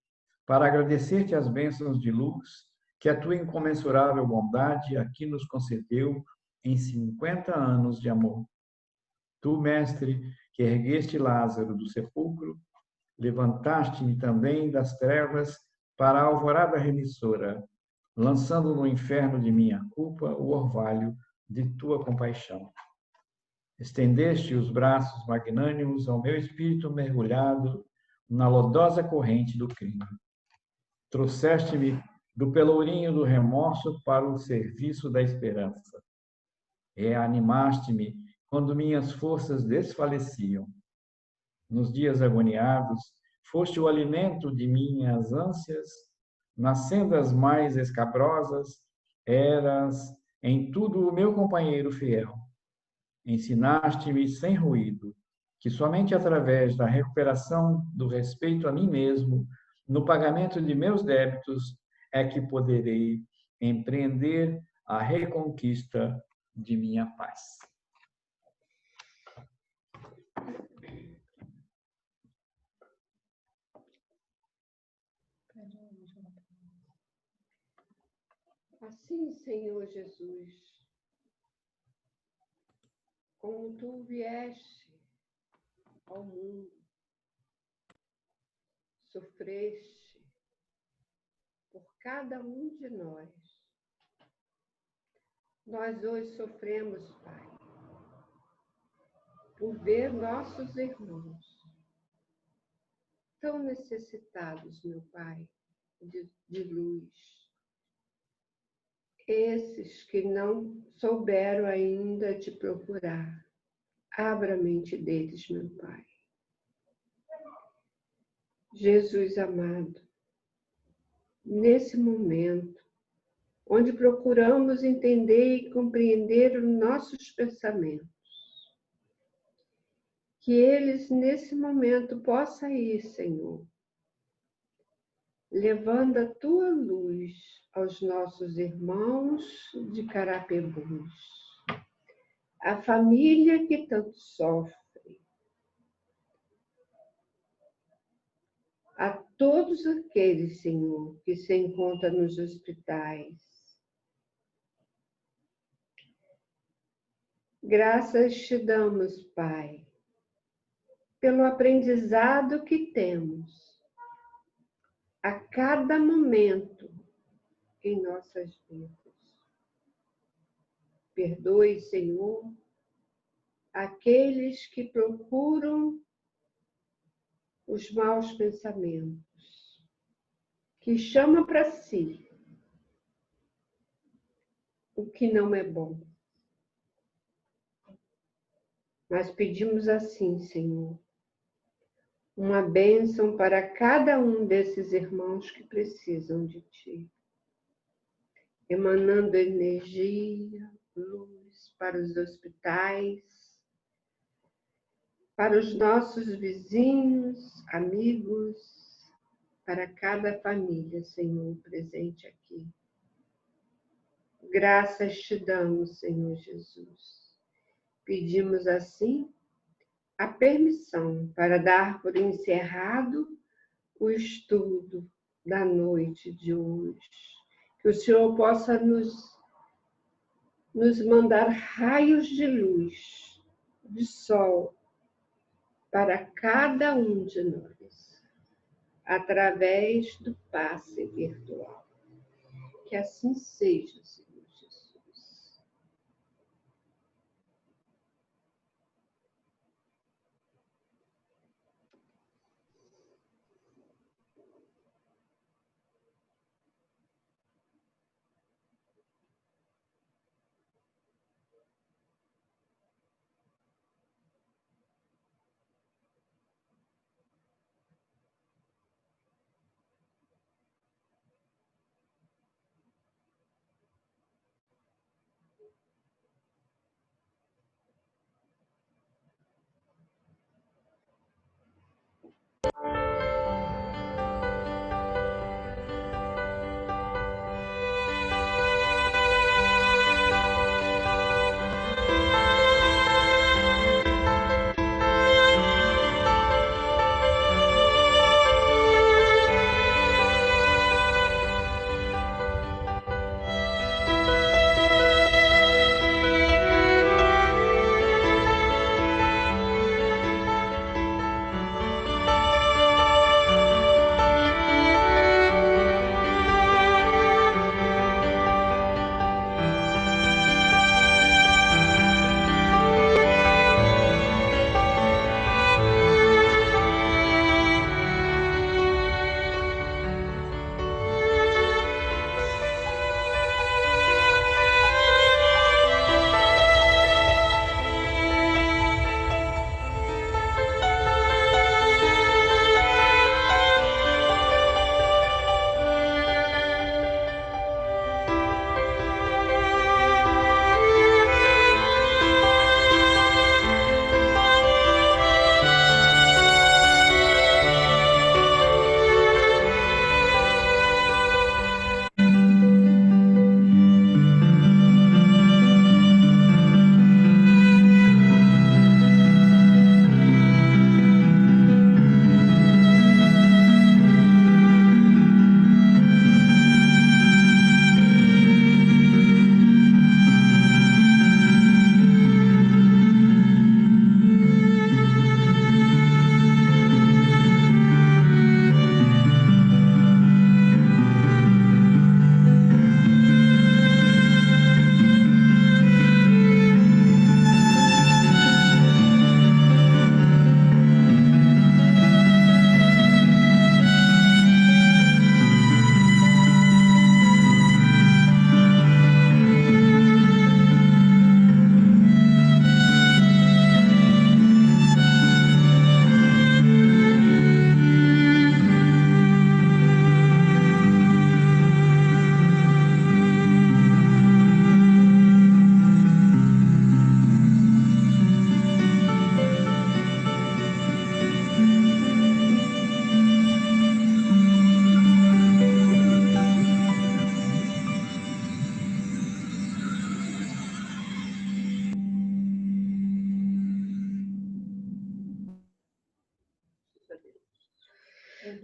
para agradecer-te as bênçãos de luz que a tua incomensurável bondade aqui nos concedeu em 50 anos de amor. Tu, mestre, que ergueste Lázaro do sepulcro, levantaste-me também das trevas para a alvorada remissora, lançando no inferno de minha culpa o orvalho de tua compaixão. Estendeste os braços magnânimos ao meu espírito mergulhado na lodosa corrente do crime. Trouxeste-me do pelourinho do remorso para o serviço da esperança. Reanimaste-me quando minhas forças desfaleciam. Nos dias agoniados, foste o alimento de minhas ânsias. Nas sendas mais escabrosas, eras em tudo o meu companheiro fiel. Ensinaste-me sem ruído que somente através da recuperação do respeito a mim mesmo, no pagamento de meus débitos, é que poderei empreender a reconquista de minha paz. Assim, Senhor Jesus, como tu vieste ao mundo, sofreste por cada um de nós. Nós hoje sofremos, Pai, por ver nossos irmãos tão necessitados, meu Pai, de luz. Esses que não souberam ainda te procurar. Abra a mente deles, meu Pai. Jesus amado, nesse momento, onde procuramos entender e compreender os nossos pensamentos, que eles, nesse momento, possam ir, Senhor, levando a tua luz aos nossos irmãos de Carapebus, a família que tanto sofre, a todos aqueles, Senhor, que se encontram nos hospitais. Graças te damos, Pai, pelo aprendizado que temos a cada momento em nossas vidas. Perdoe, Senhor, aqueles que procuram os maus pensamentos, que chamam para si o que não é bom. Mas pedimos assim, Senhor, uma bênção para cada um desses irmãos que precisam de Ti, emanando energia, luz para os hospitais, para os nossos vizinhos, amigos, para cada família, Senhor, presente aqui. Graças te damos, Senhor Jesus. Pedimos assim a permissão para dar por encerrado o estudo da noite de hoje. Que o Senhor possa nos mandar raios de luz, de sol, para cada um de nós, através do passe virtual. Que assim seja, Senhor Jesus.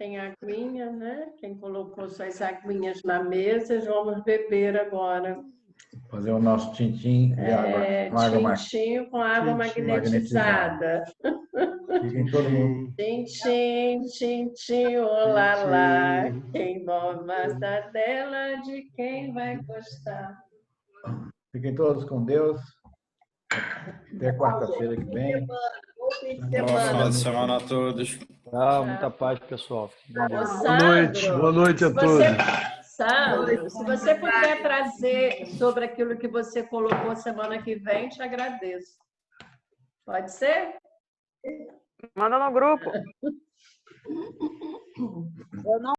tem aguinha, né? Quem colocou suas aguinhas na mesa, vamos beber agora. Fazer o nosso tintim de água, tintim com água magnetizada. Fiquem todo mundo. Tintim, tintim, olá, quem gosta dela, de quem vai gostar. Fiquem todos com Deus. Até quarta-feira que vem. Bom final de semana a todos. Muita paz, pessoal. Boa noite a todos. Sandro, se você puder trazer sobre aquilo que você colocou semana que vem, te agradeço. Pode ser? Manda no grupo. Eu não